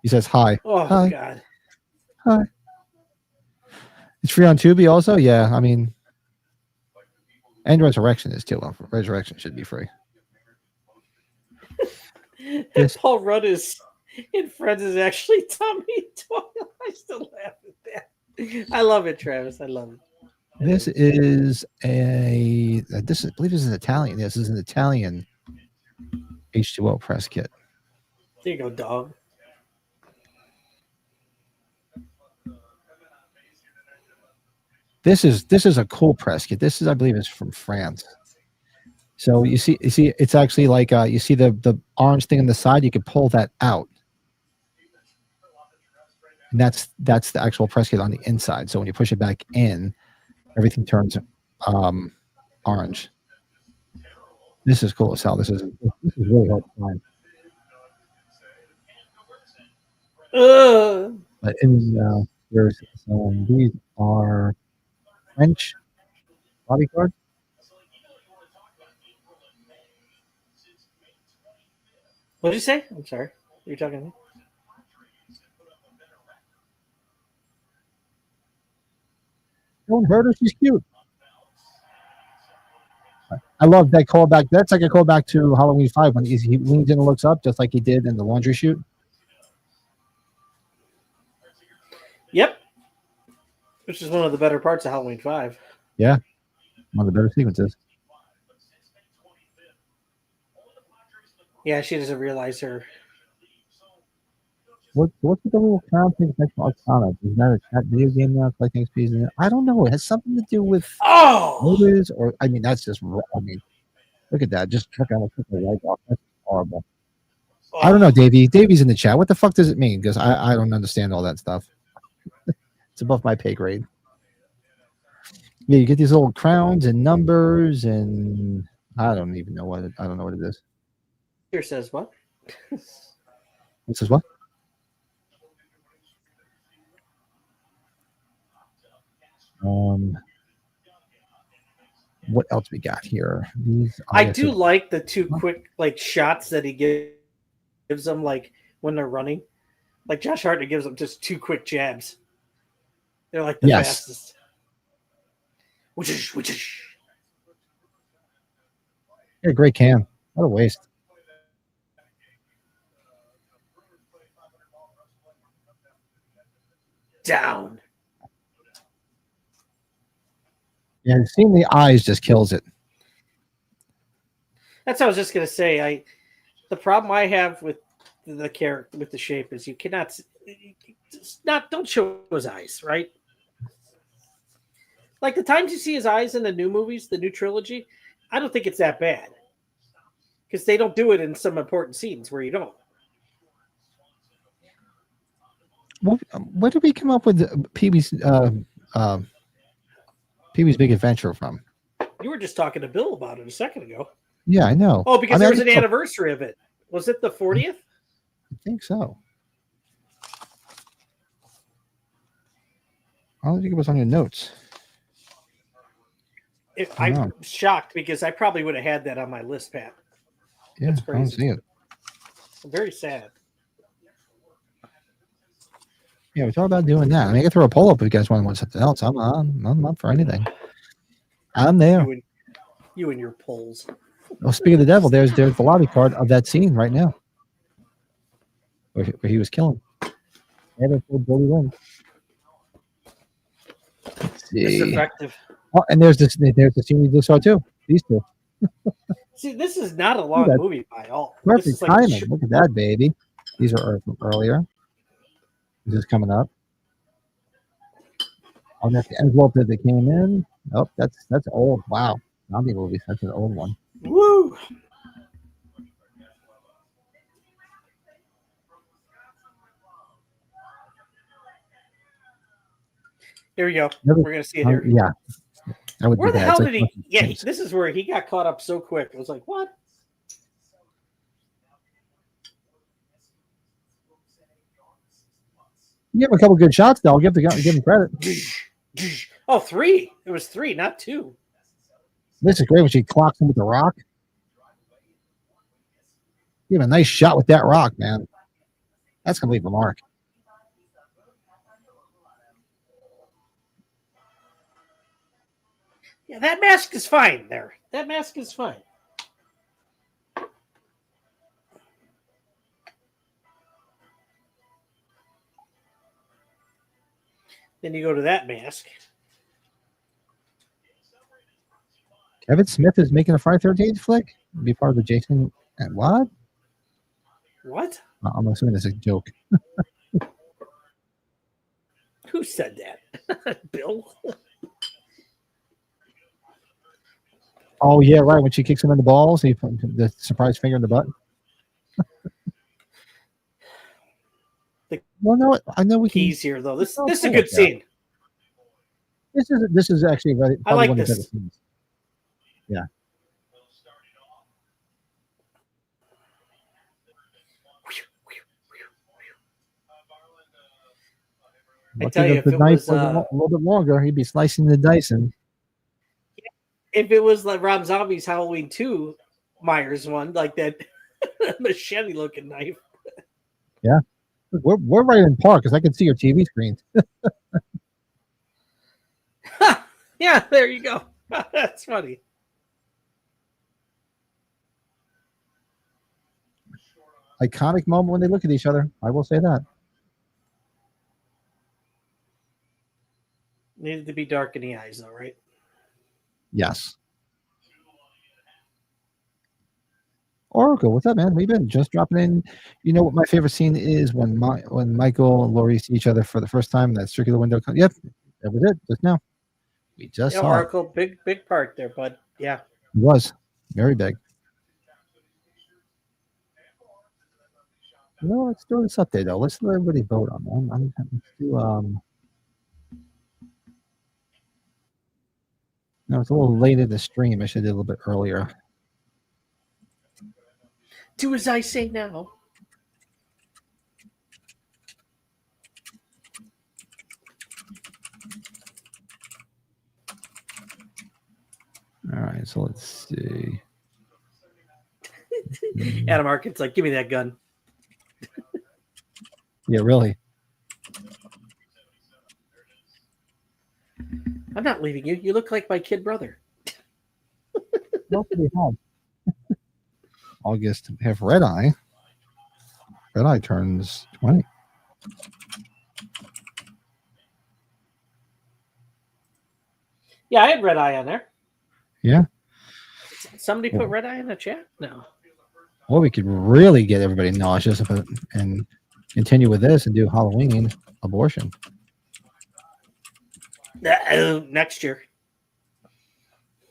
Speaker 1: He says hi.
Speaker 3: Oh,
Speaker 1: hi.
Speaker 3: God.
Speaker 1: Hi. It's free on Tubi also? Yeah, I mean, and Resurrection is too. Well, Resurrection should be free.
Speaker 3: And Paul Rudd is in Friends is actually Tommy Doyle. I still laugh at that. I love it, Travis. I love it.
Speaker 1: This is I believe this is Italian. This is an Italian H2O press kit.
Speaker 3: There you go, dog.
Speaker 1: This is a cool press kit. This is, I believe, is from France. So you see, it's actually like you see the orange thing on the side. You can pull that out, and that's the actual press kit on the inside. So when you push it back in, everything turns orange. This is cool as hell. This is really hard to find. But in there's these are French bodyguard.
Speaker 3: What did you say? I'm sorry. You're talking to me?
Speaker 1: Don't hurt her. She's cute. I love that callback. That's like a callback to Halloween 5 when he leans in and looks up, just like he did in the laundry chute.
Speaker 3: Yep. Which is one of the better parts of Halloween 5.
Speaker 1: Yeah, one of the better sequences.
Speaker 3: Yeah, she doesn't realize her.
Speaker 1: What's with the little crown thing next to Arcana? Is that a video game now? Collecting XPs in it? I don't know. It has something to do with movies, or I mean, that's just. I mean, look at that. Just took the light off. That's horrible.
Speaker 3: Oh.
Speaker 1: I don't know, Davey. Davey's in the chat. What the fuck does it mean? Because I don't understand all that stuff. It's above my pay grade. Yeah, you get these little crowns and numbers, and I don't even know I don't know what it is.
Speaker 3: Here says what?
Speaker 1: This is what? What else we got here?
Speaker 3: I do like the two quick shots that he gives them when they're running. Like Josh Hartnett gives them just two quick jabs. They're like the fastest.
Speaker 1: Yeah, great cam. What a waste.
Speaker 3: Down.
Speaker 1: Yeah, seeing the eyes just kills it.
Speaker 3: That's what I was just gonna say. The problem I have with the character with the shape is you cannot don't show his eyes, right? Like the times you see his eyes in the new movies, the new trilogy, I don't think it's that bad. Because they don't do it in some important scenes where you don't.
Speaker 1: Where did we come up with Pee-wee's Big Adventure from?
Speaker 3: You were just talking to Bill about it a second ago.
Speaker 1: Yeah, I know.
Speaker 3: Oh, because there was an anniversary of it. Was it the 40th?
Speaker 1: I think so. I don't think it was on your notes.
Speaker 3: I'm shocked because I probably would have had that on my list, Pat.
Speaker 1: Yeah,
Speaker 3: that's crazy.
Speaker 1: I don't see it.
Speaker 3: I'm very sad.
Speaker 1: Yeah, we thought about doing that. I mean, I can throw a poll up if you guys want something else. I'm up for anything. I'm there.
Speaker 3: You and your polls.
Speaker 1: Well, speaking of the devil, there's the lobby card of that scene right now, where he was killing. Let's see.
Speaker 3: It's effective.
Speaker 1: Oh, and there's the scene we just saw too. These two.
Speaker 3: See, this is not a long movie by all.
Speaker 1: Perfect timing. Look at that, baby. These are from earlier. This is coming up. Oh, that's the envelope that they came in. Oh, that's old. Wow. Zombie movies. That's an old one.
Speaker 3: Woo! Here we go. We're gonna see it here.
Speaker 1: Yeah.
Speaker 3: Where the hell did he? Yeah, this is where he got caught up so quick. I was like, what?
Speaker 1: You have a couple good shots, though. I'll give him credit.
Speaker 3: Oh, 3. It was 3, not 2.
Speaker 1: This is great when she clocks him with the rock. You have a nice shot with that rock, man. That's going to leave a mark.
Speaker 3: Yeah, that mask is fine there. That mask is fine. Then you go to that mask.
Speaker 1: Kevin Smith is making a Friday 13th flick? Be part of the Jason. And what?
Speaker 3: What?
Speaker 1: I'm assuming that's a joke.
Speaker 3: Who said that? Bill?
Speaker 1: Oh, yeah, right. When she kicks him in the balls, he put the surprise finger in the butt. Well, no, I know we can.
Speaker 3: Keys here, though. This is a good scene.
Speaker 1: This is actually very.
Speaker 3: I like this.
Speaker 1: Yeah.
Speaker 3: I tell you, if it was
Speaker 1: a little bit longer, he'd be slicing the dice. And
Speaker 3: if it was like Rob Zombie's Halloween 2 Myers one, like that machete-looking knife.
Speaker 1: Yeah, we're right in park because I can see your TV screen.
Speaker 3: Yeah, there you go. That's funny.
Speaker 1: Iconic moment when they look at each other. I will say that.
Speaker 3: Needed to be dark in the eyes, though, right?
Speaker 1: Yes. Oracle, what's up, man? We've been just dropping in. You know what my favorite scene is when Michael and Laurie see each other for the first time. That circular window. Yep, that was it. Just now, we just
Speaker 3: Yeah,
Speaker 1: saw
Speaker 3: Oracle, big part there, bud. Yeah.
Speaker 1: it. It was very big. You know, let's do this update though. Let's let everybody vote on that. Let's do No, it's a little late in the stream. I should have did a little bit earlier.
Speaker 3: Do as I say now.
Speaker 1: All right, so let's see.
Speaker 3: Adam Arkin's like, give me that gun.
Speaker 1: Yeah, really.
Speaker 3: I'm not leaving you. You look like my kid brother.
Speaker 1: What do we have? August. We have Red Eye. Red Eye turns 20.
Speaker 3: Yeah, I had Red Eye on there.
Speaker 1: Yeah.
Speaker 3: Somebody put Red Eye in the chat? No.
Speaker 1: Well, we could really get everybody nauseous and continue with this and do Halloween abortion.
Speaker 3: Next year.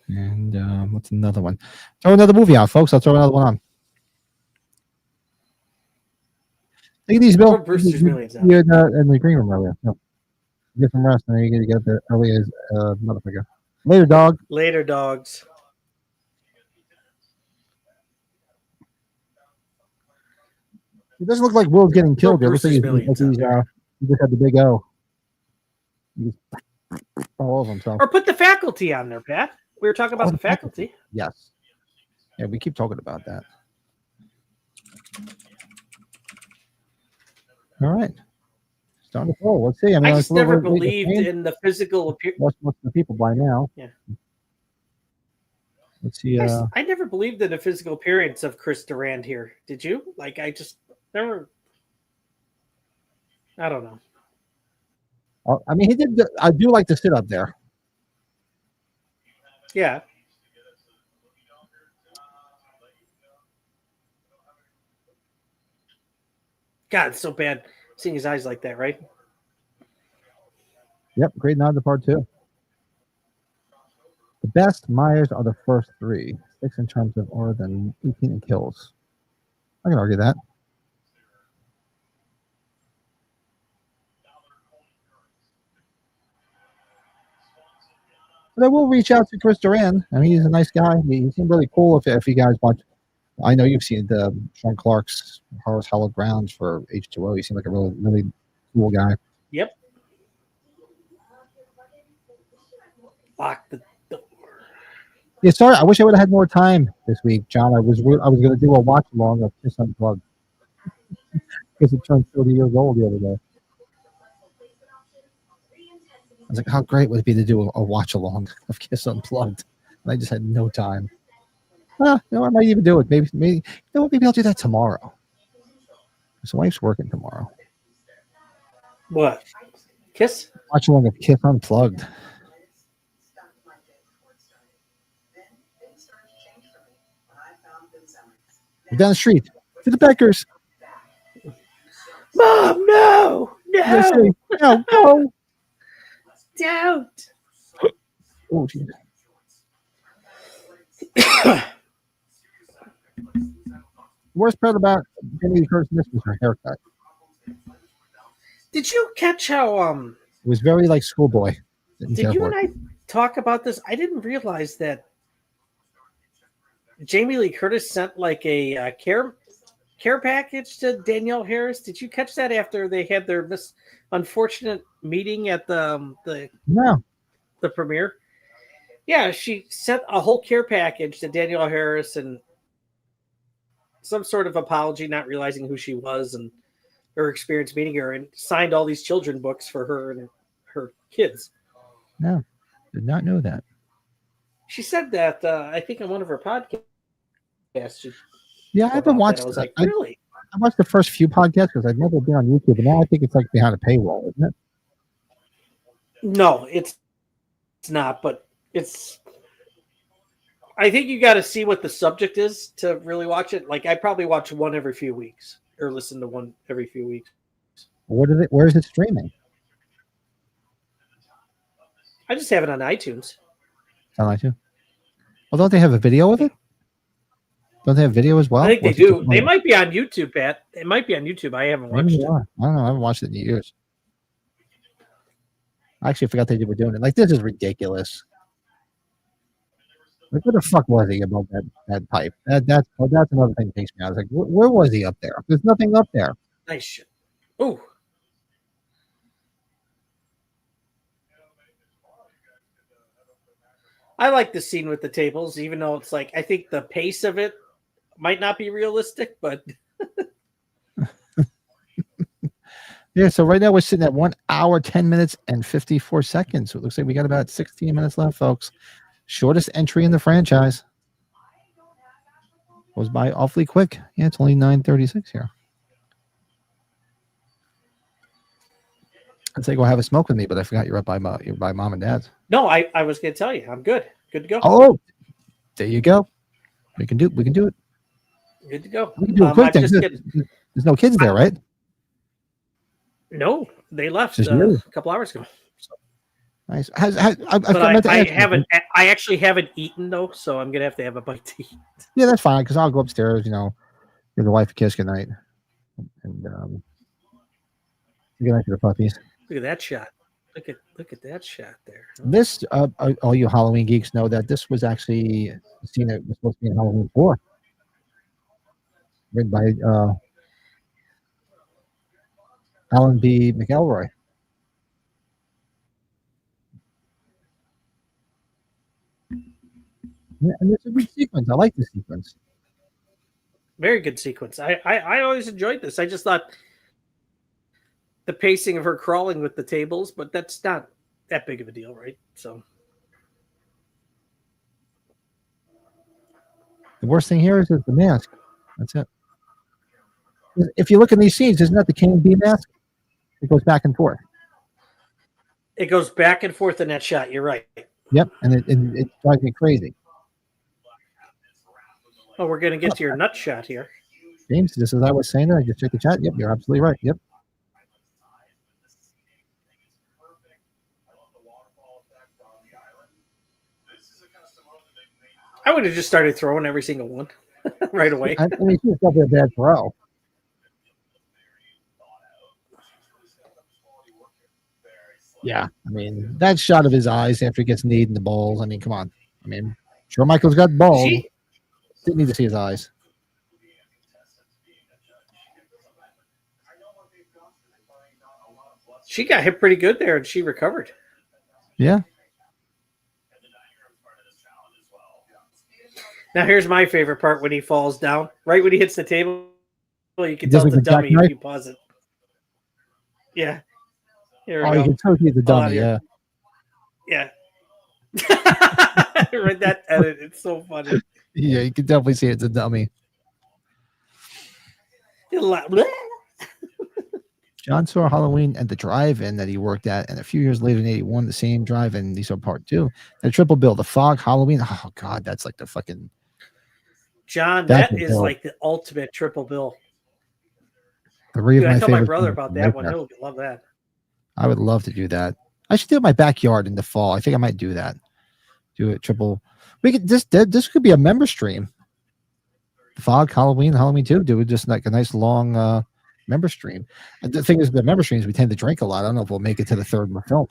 Speaker 1: And what's another one? Throw another movie out, folks. I'll throw another one on. Take these, Bill.
Speaker 3: Brewster's Millions out.
Speaker 1: You're in the green room earlier. No. Get some rest, and then you're going to get there early as motherfucker. Later, dog.
Speaker 3: Later, dogs.
Speaker 1: It doesn't look like Will's getting killed. It looks like he just had the big O. He just all over himself.
Speaker 3: Or put the faculty on there, Pat. We were talking about the faculty.
Speaker 1: Yes. Yeah, we keep talking about that. All right. Starting to roll. Let's see. I
Speaker 3: just never believed in the physical appearance.
Speaker 1: Most of the people by now.
Speaker 3: Yeah.
Speaker 1: Let's see.
Speaker 3: I never believed in the physical appearance of Chris Durand here. Did you? Like, I just never. I don't know.
Speaker 1: I mean, he did. I do like to sit up there.
Speaker 3: Yeah. God, it's so bad seeing his eyes like that, right?
Speaker 1: Yep, great nod to part 2. The best Myers are the first 3. 6 in terms of more than 18 in kills. I can argue that. But I will reach out to Chris Durand. I mean, he's a nice guy. He seemed really cool. If you guys watch, I know you've seen the Sean Clark's Horace Hallowed Grounds for H2O. He seemed like a really cool guy.
Speaker 3: Yep. Lock the door.
Speaker 1: Yeah, sorry. I wish I would have had more time this week, John. I was going to do a watch along of Kiss Unplugged because it turned 30 years old the other day. I was like, how great would it be to do a watch along of Kiss Unplugged? And I just had no time. You know, I might even do it. Maybe I'll do that tomorrow. His wife's working tomorrow.
Speaker 3: What? Kiss?
Speaker 1: Watch along of Kiss Unplugged. We're down the street to the Beckers.
Speaker 3: Mom, no,
Speaker 1: No,
Speaker 3: don't.
Speaker 1: Oh, geez. Worst part about Jamie Lee Curtis was her haircut.
Speaker 3: Did you catch how
Speaker 1: It was very like schoolboy.
Speaker 3: Did you and I talk about this? I didn't realize that Jamie Lee Curtis sent like a care package to Danielle Harris. Did you catch that after they had their unfortunate meeting at the premiere? Yeah, she sent a whole care package to Danielle Harris and some sort of apology, not realizing who she was and her experience meeting her, and signed all these children books for her and her kids.
Speaker 1: Yeah. Did not know that.
Speaker 3: She said that I think on one of her podcasts.
Speaker 1: Yeah, I haven't watched.
Speaker 3: I was like, really?
Speaker 1: I watched the first few podcasts because I've never been on YouTube, and now I think it's like behind a paywall, isn't it?
Speaker 3: No, it's not. But it's. I think you got to see what the subject is to really watch it. Like I probably watch one every few weeks, or listen to one every few weeks.
Speaker 1: Where is it streaming?
Speaker 3: I just have it on iTunes.
Speaker 1: Sound like you? Well, don't they have a video of it? Don't they have video as well?
Speaker 3: I think they do. They might be on YouTube, Pat. It might be on YouTube. I haven't watched it.
Speaker 1: I don't know. I haven't watched it in years. I actually forgot they were doing it. Like, this is ridiculous. Like, where the fuck was he about that pipe? That's another thing that takes me out. I was like, where was he up there? There's nothing up there.
Speaker 3: Nice shit. Ooh. I like the scene with the tables, even though it's like I think the pace of it might not be realistic, but
Speaker 1: yeah. So right now we're sitting at 1 hour, 10 minutes, and 54 seconds. So it looks like we got about 16 minutes left, folks. Shortest entry in the franchise. Goes by awfully quick. Yeah, it's only 9:36 here. I'd say go have a smoke with me, but I forgot you're by mom and dad's.
Speaker 3: No, I was going to tell you, I'm good. Good to go.
Speaker 1: Oh, there you go. We can do it.
Speaker 3: Good to go.
Speaker 1: We can do a quick thing. There's no kids there, right?
Speaker 3: No, they left
Speaker 1: Just
Speaker 3: a couple hours ago.
Speaker 1: Nice.
Speaker 3: I actually haven't eaten though, so I'm gonna have to have a bite to eat.
Speaker 1: Yeah, that's fine because I'll go upstairs. Give the wife a kiss goodnight, and good night to the puppies.
Speaker 3: Look at that shot. Look at that shot there.
Speaker 1: This, all you Halloween geeks know that this was actually a scene that was supposed to be in Halloween 4, written by Alan B. McElroy. Yeah, and it's a good sequence. I like the sequence.
Speaker 3: Very good sequence. I always enjoyed this. I just thought the pacing of her crawling with the tables, but that's not that big of a deal, right? So
Speaker 1: the worst thing here is the mask. That's it. If you look at these scenes, isn't that the King Bee mask? It goes back and forth.
Speaker 3: It goes back and forth in that shot. You're right.
Speaker 1: Yep, and it drives me crazy.
Speaker 3: Oh, we're gonna get to your nut shot here,
Speaker 1: James. Just as I was saying, I just checked the chat. Yep, you're absolutely right. Yep.
Speaker 3: I would have just started throwing every single one right away.
Speaker 1: I mean, she's probably a bad throw. Yeah, I mean, that shot of his eyes after he gets kneed in the balls. I mean, come on. I mean, sure, Michael's got balls. Didn't need to see his eyes.
Speaker 3: She got hit pretty good there, and she recovered.
Speaker 1: Yeah.
Speaker 3: Now here's my favorite part when he falls down. Right when he hits the table, you can tell it's a dummy if you pause it. Yeah. Here we go.
Speaker 1: You can tell he's a dummy, yeah.
Speaker 3: Yeah. I read that edit. It's so funny.
Speaker 1: Yeah, you can definitely see it's a dummy. John saw Halloween at the drive-in that he worked at, and a few years later in '81, the same drive-in, he saw part 2. The triple bill, The Fog, Halloween. Oh, God, that's like the fucking...
Speaker 3: John, that is like the ultimate triple bill.
Speaker 1: Dude,
Speaker 3: I told my brother about that one. He'll love that.
Speaker 1: I would love to do that. I should do it in my backyard in the fall. I think I might do that. Do it triple. We could this could be a member stream. The Fog, Halloween 2. Do it just like a nice long member stream. The thing is, the member streams we tend to drink a lot. I don't know if we'll make it to the third film.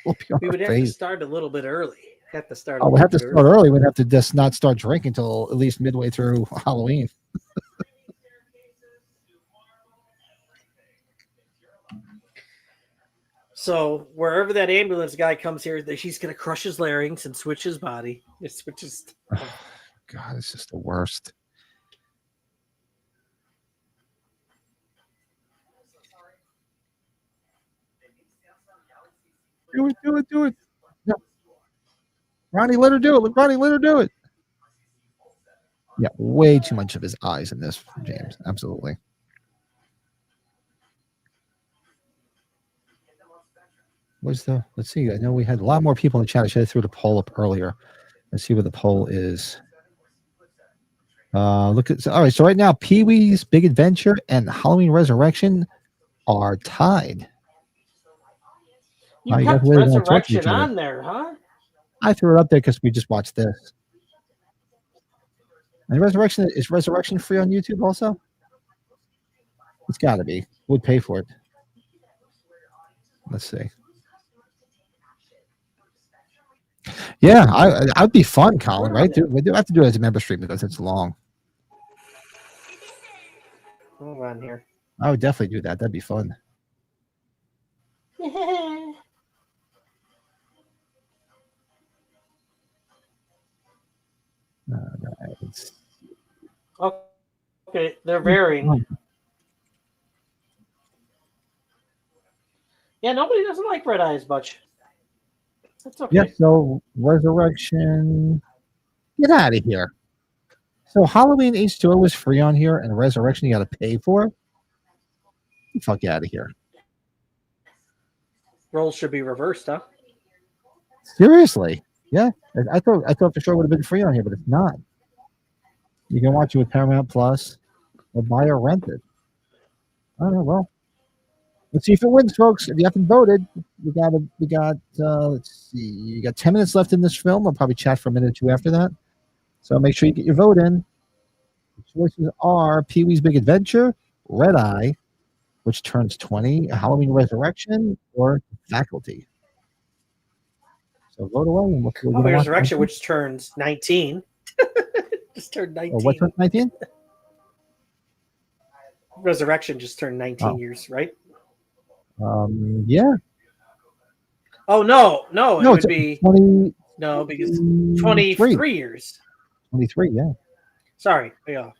Speaker 3: We would have to start a little bit early.
Speaker 1: We'll have to start early. We'd have to just not start drinking until at least midway through Halloween.
Speaker 3: So wherever that ambulance guy comes here, he's going to crush his larynx and switch his body. It switches.
Speaker 1: Oh, God, it's just the worst. Do it. Yeah. Ronnie, let her do it. Ronnie, let her do it. Yeah, way too much of his eyes in this, James. Absolutely. Let's see. I know we had a lot more people in the chat. I should have threw the poll up earlier. Let's see where the poll is. All right. So right now, Pee-wee's Big Adventure and Halloween Resurrection are tied.
Speaker 3: You
Speaker 1: guys
Speaker 3: kept
Speaker 1: really wanna talk to each
Speaker 3: Resurrection
Speaker 1: other.
Speaker 3: on there, huh?
Speaker 1: I threw it up there because we just watched this. And Resurrection is Resurrection free on YouTube also? It's got to be. Would pay for it. Let's see. Yeah, I'd be fun, Colin. Right? We do have to do it as a member stream because it's long.
Speaker 3: Hold on here.
Speaker 1: I would definitely do that. That'd be fun. Right.
Speaker 3: Okay, they're varying. Yeah, nobody doesn't like red eyes much. That's okay.
Speaker 1: Yeah, so Resurrection. Get out of here. So Halloween H20 was free on here, and Resurrection you got to pay for? Get the fuck out of here.
Speaker 3: Roles should be reversed, huh?
Speaker 1: Seriously? Yeah. I thought for sure it would have been free on here, but it's not. You can watch it with Paramount Plus or buy or rent it. I don't know. Well, let's see if it wins, folks. If you haven't voted, we got let's see, you got 10 minutes left in this film. We'll probably chat for a minute or two after that. So make sure you get your vote in. The choices are Pee-wee's Big Adventure, Red Eye, which turns 20, Halloween Resurrection, or Faculty. So vote away. And we'll
Speaker 3: Resurrection, which turns 19. Just turned 19.
Speaker 1: What turns 19?
Speaker 3: Resurrection just turned 19 years, right?
Speaker 1: Yeah.
Speaker 3: Oh, no, it would be
Speaker 1: 20.
Speaker 3: No, because 23 years.
Speaker 1: 23, yeah.
Speaker 3: Sorry, yeah.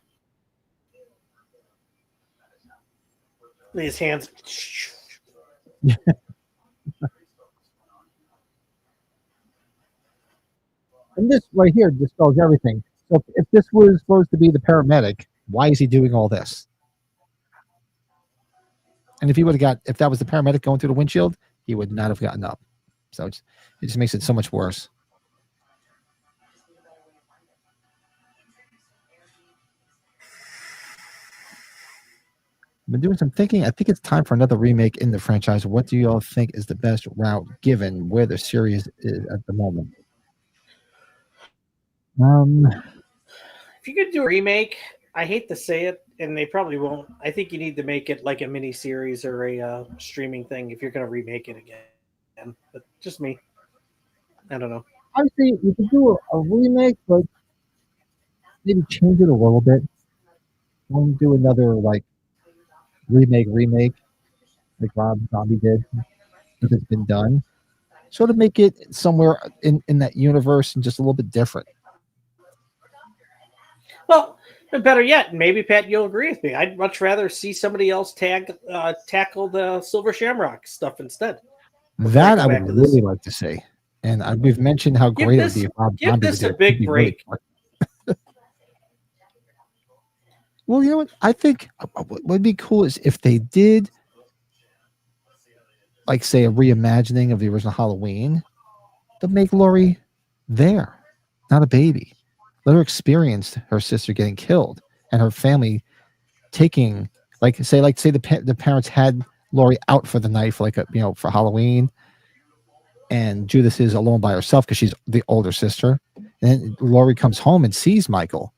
Speaker 3: His hands.
Speaker 1: Yeah. And this right here dispels everything. So if this was supposed to be the paramedic, why is he doing all this? And if that was the paramedic going through the windshield, he would not have gotten up. So it just makes it so much worse. I've been doing some thinking. I think it's time for another remake in the franchise. What do you all think is the best route given where the series is at the moment?
Speaker 3: If you could do a remake, I hate to say it, and they probably won't. I think you need to make it like a mini series or a streaming thing if you're going to remake it again. But just me. I don't know.
Speaker 1: Honestly, you could do a remake, but maybe change it a little bit. Don't do another like remake like Rob Zombie did, if it's been done. Sort of make it somewhere in that universe and just a little bit different.
Speaker 3: Well, better yet, maybe Pat, you'll agree with me. I'd much rather see somebody else tackle the Silver Shamrock stuff instead.
Speaker 1: That I would really like to see. And we've mentioned how great it would be if Rob
Speaker 3: Give
Speaker 1: Zombie
Speaker 3: this
Speaker 1: would
Speaker 3: a big break.
Speaker 1: Really well, you know what? I think what would be cool is if they did, like, say, a reimagining of the original Halloween, to make Laurie there, not a baby. Let her experience her sister getting killed and her family taking, say the parents had Laurie out for the night for for Halloween, and Judith is alone by herself because she's the older sister. And then Laurie comes home and sees Michael.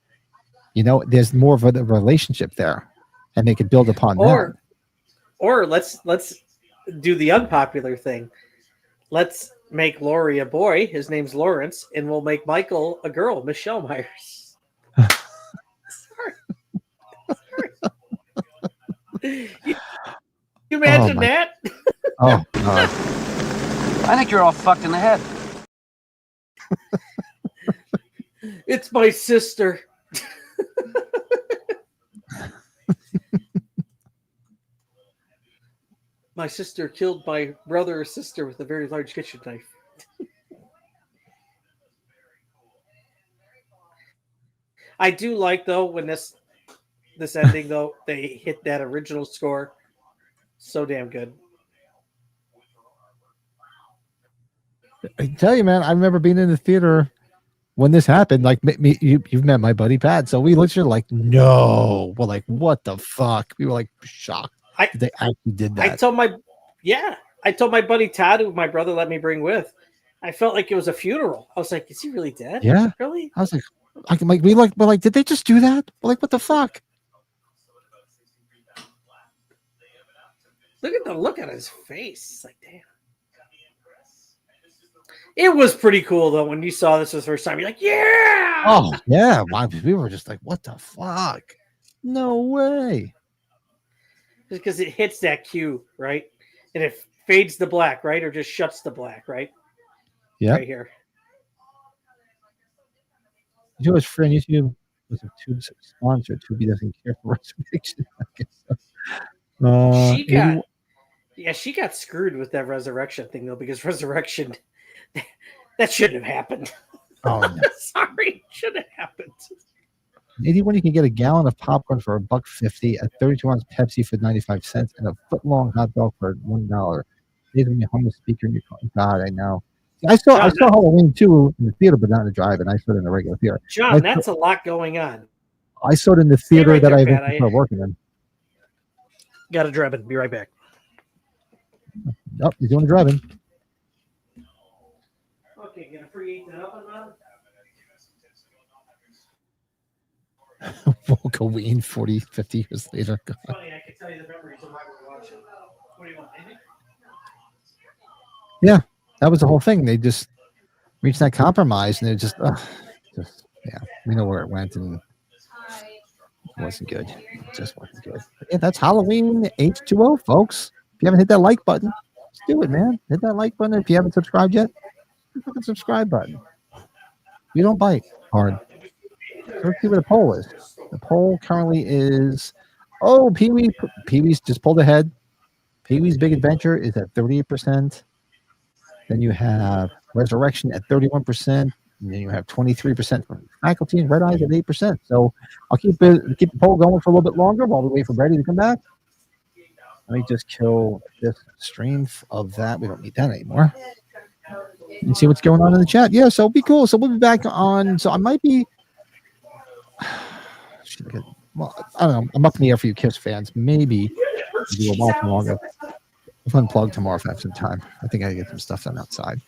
Speaker 1: There's more of a relationship there, and they could build upon that.
Speaker 3: Or let's do the unpopular thing. Let's make Laurie a boy. His name's Lawrence, and we'll make Michael a girl, Michelle Myers. Sorry. You imagine that?
Speaker 1: Oh, God.
Speaker 4: I think you're all fucked in the head.
Speaker 3: It's my sister. My sister killed my brother or sister with a very large kitchen knife. I do like though when this ending though they hit that original score, so damn good.
Speaker 1: I tell you, man, I remember being in the theater when this happened. Like me, you've met my buddy Pat, so we literally like, no, we're like, what the fuck? We were like shocked that they actually did that.
Speaker 3: I told my buddy Todd, who my brother let me bring with. I felt like it was a funeral. I was like, is he really dead?
Speaker 1: Yeah,
Speaker 3: really?
Speaker 1: I was like, we're like, did they just do that? We're like, what the fuck?
Speaker 3: Look at the look on his face. It's like, damn. It was pretty cool though when you saw this for the first time. You're like, yeah.
Speaker 1: Oh yeah, we were just like, what the fuck? No way.
Speaker 3: Because it hits that cue, right? And it fades to black, right? Or just shuts to black, right?
Speaker 1: Yeah.
Speaker 3: Right here.
Speaker 1: You know, his friend YouTube was a Tube sponsor. Tubi doesn't care for resurrection.
Speaker 3: She got screwed with that resurrection thing though, because resurrection that shouldn't have happened.
Speaker 1: Oh no.
Speaker 3: Sorry, should have happened.
Speaker 1: 81, you can get a gallon of popcorn for $1.50, a 32-ounce Pepsi for 95 cents, and a foot-long hot dog for $1. These when you hum the speaker in your car. God, I know. I saw Halloween 2 in the theater, but not in the drive-in. I saw it in the regular theater.
Speaker 3: John, that's a lot going on.
Speaker 1: I saw it in the theater
Speaker 3: right
Speaker 1: that
Speaker 3: there,
Speaker 1: I
Speaker 3: Pat.
Speaker 1: started working in.
Speaker 3: Got to drive it. Be right back.
Speaker 1: Yep, you're doing the drive-in.
Speaker 3: Okay, gonna free eat that up and on.
Speaker 1: Halloween 40, 50 years later. God.
Speaker 3: Funny, I can tell you the memories of why we're watching. What do you want, anything?
Speaker 1: Yeah, that was the whole thing. They just reached that compromise, and it just yeah, we know where it went, and it wasn't good. It just wasn't good. But yeah, that's Halloween H20, folks. If you haven't hit that like button, just do it, man. Hit that like button. If you haven't subscribed yet, hit the fucking subscribe button. We don't bite hard. So let's see what the poll is. The poll currently is, Pee-wee's just pulled ahead. Pee-wee's Big Adventure is at 38%. Then you have Resurrection at 31%. And then you have 23% from Faculty and Red Eyes at 8%. So I'll keep the poll going for a little bit longer while we wait for Brady to come back. Let me just kill this stream of that. We don't need that anymore. And see what's going on in the chat. Yeah, so it'll be cool. So we'll be back on. So I might be. Well, I don't know. I'm up in the air for you Kiss fans. Maybe do a while longer. Unplug tomorrow if I have some time. I think I get some stuff done outside.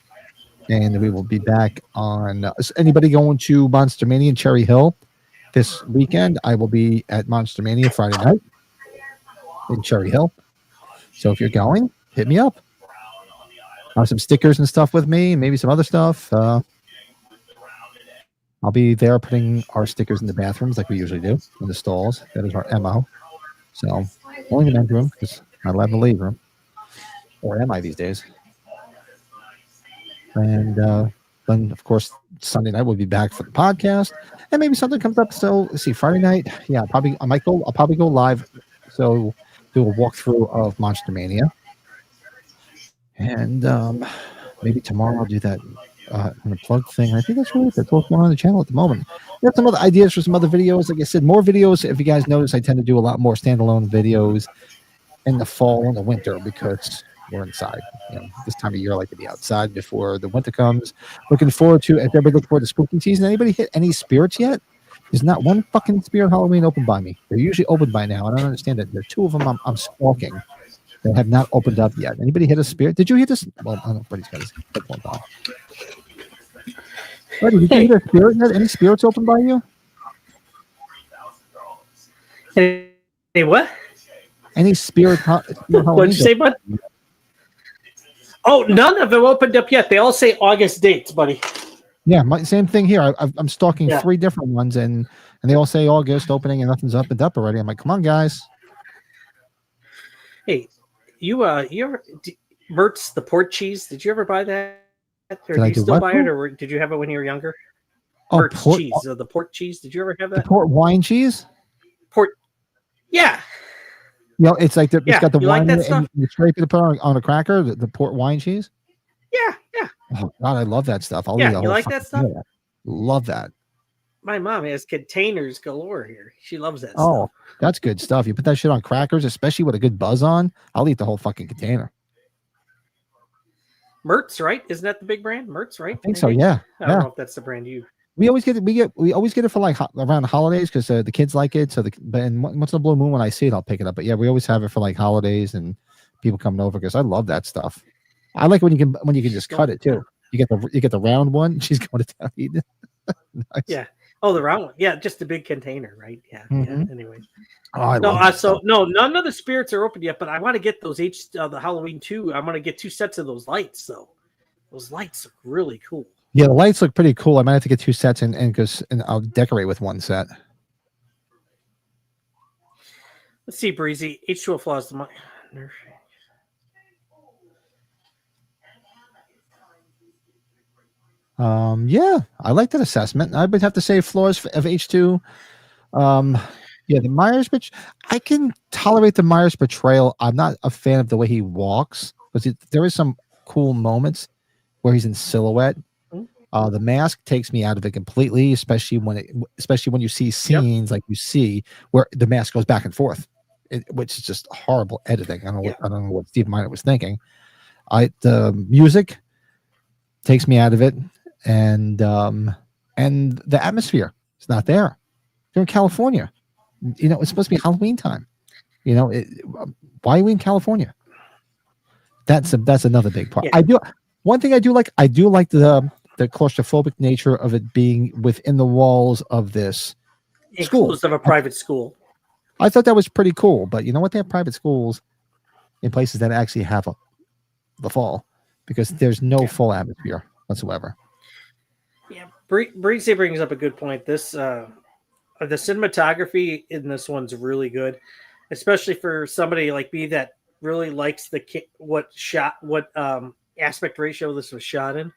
Speaker 1: And we will be back on. Is anybody going to Monster Mania in Cherry Hill this weekend? I will be at Monster Mania Friday night in Cherry Hill. So if you're going, hit me up. I have some stickers and stuff with me, maybe some other stuff. I'll be there putting our stickers in the bathrooms like we usually do, in the stalls. That is our MO. So only in the men's room because I'm allowed in the leave room. Or am I these days? And then, of course, Sunday night we'll be back for the podcast, and maybe something comes up. So let's see, Friday night, yeah, I'll probably go live. So do a walkthrough of Monster Mania, and maybe tomorrow I'll do that unplugged thing. I think that's what's going on the channel at the moment. We have some other ideas for some other videos. Like I said, more videos. If you guys notice, I tend to do a lot more standalone videos in the fall and the winter because we're inside. This time of year, I like to be outside before the winter comes. Looking forward to, if everybody looking forward to spooky season. Anybody hit any spirits yet? There's not one fucking spirit Halloween open by me. They're usually open by now. I don't understand that. There are two of them I'm stalking that have not opened up yet. Anybody hit a spirit? Did you hit this? Well, I don't know. Buddy's got his headphones on. Buddy, did you hit a spirit yet? Any spirits open by you?
Speaker 3: Hey, what?
Speaker 1: Any spirit Halloween?
Speaker 3: What'd you say, bud? Oh, none of them opened up yet. They all say August dates, buddy.
Speaker 1: Yeah, same thing here. I'm stalking 3 different ones, and they all say August opening, and nothing's up and up already. I'm like, come on, guys.
Speaker 3: Hey, you ever Mertz the port cheese? Did you ever buy that? Or do you still buy it, or did you have it when you were younger? Mertz cheese, the port cheese. Did you ever have that?
Speaker 1: The port wine cheese.
Speaker 3: Yeah.
Speaker 1: It's like it's got the wine
Speaker 3: like
Speaker 1: and you scrape it on a cracker. The port wine cheese.
Speaker 3: Yeah.
Speaker 1: Oh God, I love that stuff. I'll eat
Speaker 3: you like that stuff?
Speaker 1: Love that.
Speaker 3: My mom has containers galore here. She loves that
Speaker 1: Oh,
Speaker 3: stuff.
Speaker 1: that's good stuff. You put that shit on crackers, especially with a good buzz on. I'll eat the whole fucking container.
Speaker 3: Mertz, right? Isn't that the big brand? Mertz, right?
Speaker 1: I think so.
Speaker 3: Maybe?
Speaker 1: Yeah.
Speaker 3: I don't
Speaker 1: Yeah.
Speaker 3: know if that's the brand you.
Speaker 1: We always get it. We always get it for like around the holidays because the kids like it. So and once in a blue moon when I see it, I'll pick it up. But yeah, we always have it for like holidays and people coming over because I love that stuff. I like when you can just cut it too. You get the round one. She's going to town eating it. Nice.
Speaker 3: Yeah. Oh, the round one. Yeah, just the big container, right? Yeah.
Speaker 1: Mhm.
Speaker 3: Yeah. Anyway.
Speaker 1: Oh, I
Speaker 3: No,
Speaker 1: love that
Speaker 3: so
Speaker 1: stuff.
Speaker 3: no, none of the spirits are open yet, but I want to get those the Halloween 2. I want to get 2 sets of those lights though. Those lights look really cool.
Speaker 1: Yeah, the lights look pretty cool. I might have to get 2 sets and I'll decorate with 1 set.
Speaker 3: Let's see, Breezy. H2O flaws the
Speaker 1: Yeah, I like that assessment. I would have to say flaws of H2. Yeah, the Myers, which I can tolerate the Myers portrayal. I'm not a fan of the way he walks because there is some cool moments where he's in silhouette. The mask takes me out of it completely, especially when you see scenes like you see where the mask goes back and forth, which is just horrible editing. I don't know what Steve Miner was thinking. The music takes me out of it, and the atmosphere is not there. You're in California. You know, it's supposed to be Halloween time. You know, why are we in California? That's another big part.
Speaker 3: Yeah.
Speaker 1: One thing I do like the claustrophobic nature of it being within the walls of this school.
Speaker 3: Inclusive of a private school.
Speaker 1: I thought that was pretty cool, but you know what? They have private schools in places that actually have the fall because there's no full atmosphere whatsoever.
Speaker 3: Yeah, Breezy brings up a good point. This the cinematography in this one's really good, especially for somebody like me that really likes what aspect ratio this was shot in.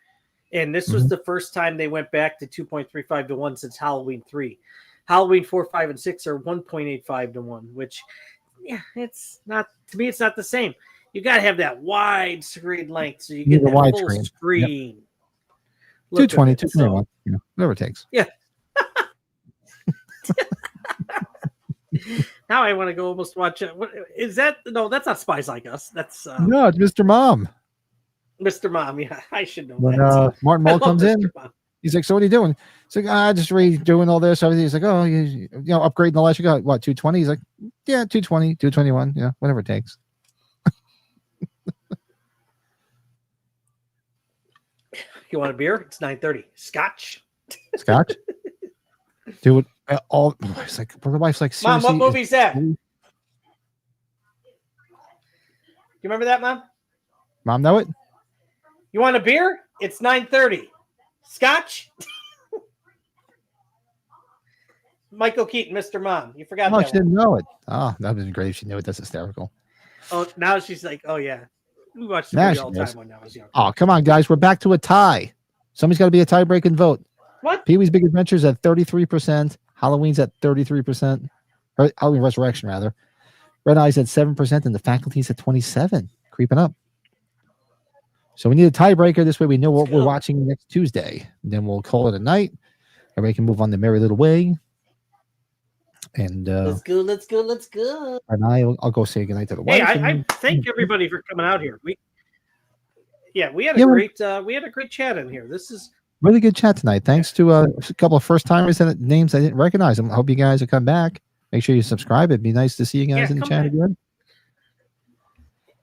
Speaker 3: And this was the first time they went back to 2.35 to 1 since Halloween 3. Halloween 4, 5, and 6 are 1.85 to 1, which, it's not, to me, it's not the same. You got to have that wide screen length so you get that
Speaker 1: wide
Speaker 3: full
Speaker 1: screen.
Speaker 3: screen.
Speaker 1: 220, 221, whatever it takes.
Speaker 3: Yeah. Now I want to go almost watch it. What is that? No, that's not Spies Like Us. That's
Speaker 1: no, it's Mr. Mom.
Speaker 3: Mr. Mom. Yeah, I should know
Speaker 1: When
Speaker 3: that.
Speaker 1: Martin Mull comes in,
Speaker 3: Mom.
Speaker 1: he's like, "So what are you doing?" He's like, "Just redoing all this." Everything. He's like, "Oh, you know, upgrading the lights. You got what, 220?" He's like, "Yeah, 220, 221. Yeah, whatever it takes."
Speaker 3: You want a beer? It's 9:30. Scotch.
Speaker 1: Scotch. Dude, all it's like, the wife's like,
Speaker 3: Mom,
Speaker 1: seriously,
Speaker 3: what movie's that? You remember that, Mom?
Speaker 1: Mom know it?
Speaker 3: You want a beer? It's 9:30. Scotch? Michael Keaton, Mr. Mom. You forgot
Speaker 1: Oh,
Speaker 3: that
Speaker 1: she
Speaker 3: one.
Speaker 1: didn't know it. Oh, that would be great if she knew it. That's hysterical.
Speaker 3: Oh, now she's like, oh, yeah. We watched the
Speaker 1: Now
Speaker 3: movie
Speaker 1: she
Speaker 3: all the
Speaker 1: knows.
Speaker 3: time when I was young.
Speaker 1: Oh, come on, guys. We're back to a tie. Somebody's got to be a tie-breaking vote.
Speaker 3: What?
Speaker 1: Pee-wee's Big Adventures at 33%. Halloween's at 33%. Or Halloween Resurrection, rather. Red Eye's at 7%, and the Faculty's at 27%. Creeping up. So we need a tiebreaker. This way we know what we're watching next Tuesday. And then we'll call it a night. Everybody can move on the merry little way. And
Speaker 3: Let's go.
Speaker 1: And I'll go say goodnight to the wife.
Speaker 3: Hey,
Speaker 1: and-
Speaker 3: I thank everybody for coming out here. We had a great chat in here. This is
Speaker 1: really good chat tonight. Thanks to a couple of first timers and names I didn't recognize. I hope you guys will come back. Make sure you subscribe. It'd be nice to see you guys in the chat again.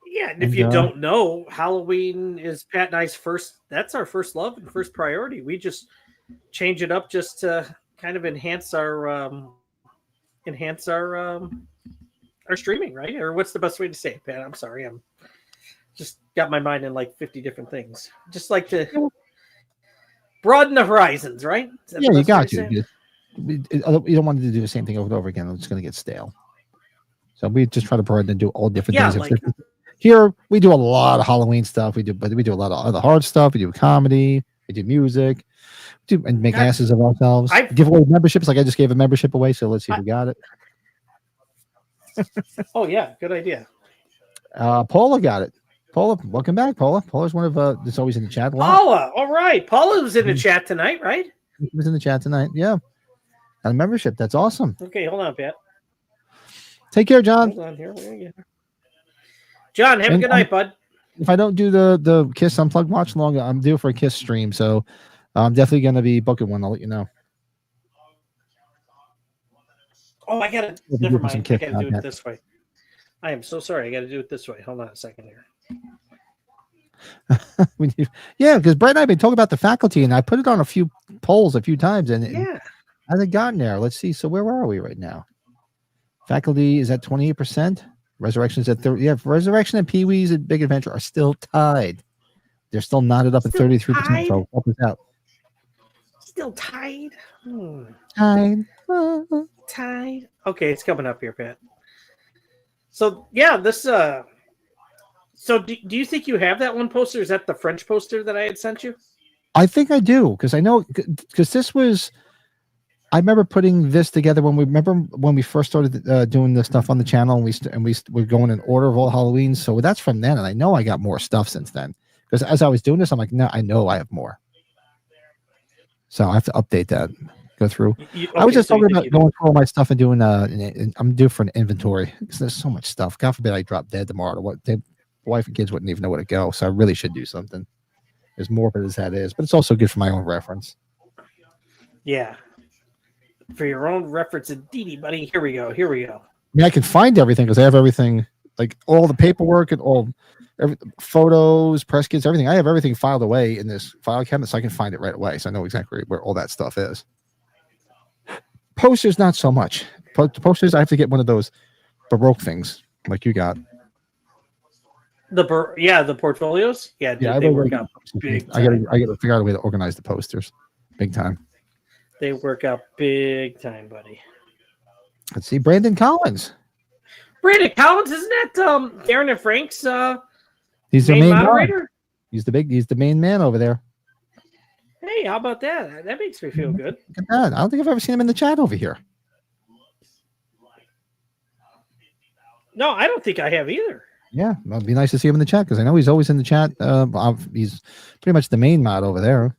Speaker 3: Yeah, and if you don't know, Halloween is Pat and I's that's our first love and first priority. We just change it up just to kind of enhance our streaming, right? Or what's the best way to say it, Pat? I'm sorry. I'm just got my mind in like 50 different things. Just like to broaden the horizons, right?
Speaker 1: Yeah, you got to. You don't want to do the same thing over and over again. It's going to get stale. So we just try to broaden and do all different things.
Speaker 3: Like,
Speaker 1: here we do a lot of Halloween stuff. We do a lot of other hard stuff. We do comedy. We do music. And make asses of ourselves. Give away memberships. Like I just gave a membership away. So let's see if we got it.
Speaker 3: Oh yeah, good idea.
Speaker 1: Paula got it. Paula, welcome back, Paula. Paula's one of that's always in the chat.
Speaker 3: Paula, all right. Paula was in the chat tonight, right?
Speaker 1: She was in the chat tonight. Yeah. a membership. That's awesome.
Speaker 3: Okay, hold on, Pat.
Speaker 1: Take care, John.
Speaker 3: Hold on here. John, have a good night, bud.
Speaker 1: If I don't do the Kiss Unplugged watch long, I'm due for a Kiss stream, so I'm definitely going to be booking one. I'll let you know.
Speaker 3: Oh, I gotta.
Speaker 1: We'll
Speaker 3: Never
Speaker 1: do some
Speaker 3: mind. I
Speaker 1: Kiss
Speaker 3: gotta do it
Speaker 1: content.
Speaker 3: this way. I am so sorry. I gotta do it this way. Hold on a second here.
Speaker 1: Yeah, because Brett and I have been talking about the faculty, and I put it on a few polls a few times, and
Speaker 3: Yeah.
Speaker 1: hasn't gotten there. Let's see. So where are we right now? Faculty is at 28%. Resurrection is at 30. Yeah, Resurrection and Pee Wee's and Big Adventure are still tied. They're still knotted up at
Speaker 3: Still
Speaker 1: 33%.
Speaker 3: tied?
Speaker 1: So help us out.
Speaker 3: Still tied.
Speaker 1: Tied.
Speaker 3: Tied. Okay, it's coming up here, Pat. So yeah, this. So do you think you have that one poster? Is that the French poster that I had sent you?
Speaker 1: I think I do, because I know, because this was. I remember putting this together when we first started doing this stuff on the channel, and we were going in order of all Halloweens. So that's from then, and I know I got more stuff since then. Because as I was doing this, I'm like, no, I know I have more. So I have to update that, go through. I was just talking about going through all my stuff and doing. I'm due for an inventory because there's so much stuff. God forbid I drop dead tomorrow. What the wife and kids wouldn't even know where to go. So I really should do something. As morbid as that is, but it's also good for my own reference.
Speaker 3: Yeah. For your own reference, indeedy, buddy. Here we go.
Speaker 1: I mean, I can find everything because I have everything, like all the paperwork and photos, press kits, everything. I have everything filed away in this file cabinet, so I can find it right away. So I know exactly where all that stuff is. Posters, not so much. Posters, I have to get one of those Baroque things like you got.
Speaker 3: The portfolios. Yeah, dude, they work out big
Speaker 1: I
Speaker 3: time.
Speaker 1: gotta figure out a way to organize the posters, big time.
Speaker 3: They work out big time, buddy.
Speaker 1: Let's see, Brandon Collins.
Speaker 3: Brandon Collins, isn't that Darren and Frank's
Speaker 1: He's the main
Speaker 3: moderator?
Speaker 1: guy. He's the main man over there.
Speaker 3: Hey, how about that? That makes me feel good.
Speaker 1: Look at that. I don't think I've ever seen him in the chat over here.
Speaker 3: No, I don't think I have either.
Speaker 1: Yeah, it'd be nice to see him in the chat because I know he's always in the chat. He's pretty much the main mod over there.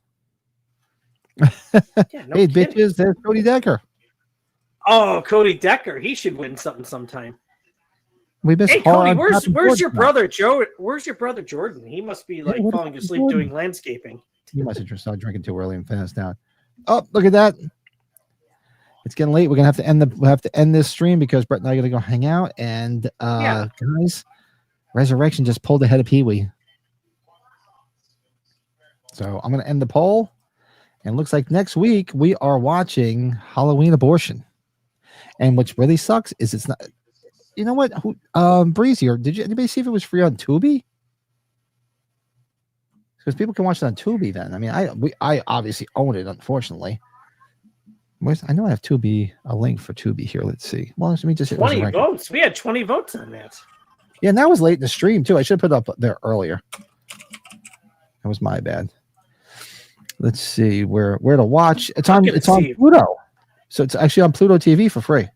Speaker 3: Yeah,
Speaker 1: Hey,
Speaker 3: kidding.
Speaker 1: bitches, there's Cody Decker.
Speaker 3: Oh, Cody Decker. He should win something sometime.
Speaker 1: We missed
Speaker 3: Hey,
Speaker 1: Har
Speaker 3: Cody,
Speaker 1: on
Speaker 3: where's
Speaker 1: Captain
Speaker 3: your
Speaker 1: Jordan.
Speaker 3: brother Joe? Where's your brother Jordan? He must be like
Speaker 1: what
Speaker 3: falling
Speaker 1: about
Speaker 3: asleep
Speaker 1: Jordan?
Speaker 3: doing landscaping.
Speaker 1: You must have just started drinking too early and fast out. Oh, look at that. It's getting late. We're gonna have to end this stream because Brett and I are gonna go hang out. And guys, Resurrection just pulled ahead of Pee Wee. So I'm gonna end the poll. And looks like next week we are watching Halloween Abortion. And what's really sucks is it's not. You know what? Breezy, or did anybody see if it was free on Tubi? Because people can watch it on Tubi. Then I mean, I obviously own it. Unfortunately, I know I have Tubi, a link for Tubi here. Let's see. Well, let me just hit
Speaker 3: 20
Speaker 1: Resurrection.
Speaker 3: votes. We had 20 votes on that.
Speaker 1: Yeah, and that was late in the stream too. I should have put it up there earlier. That was my bad. Let's see where to watch. It's on Pluto, so it's actually on Pluto TV for free.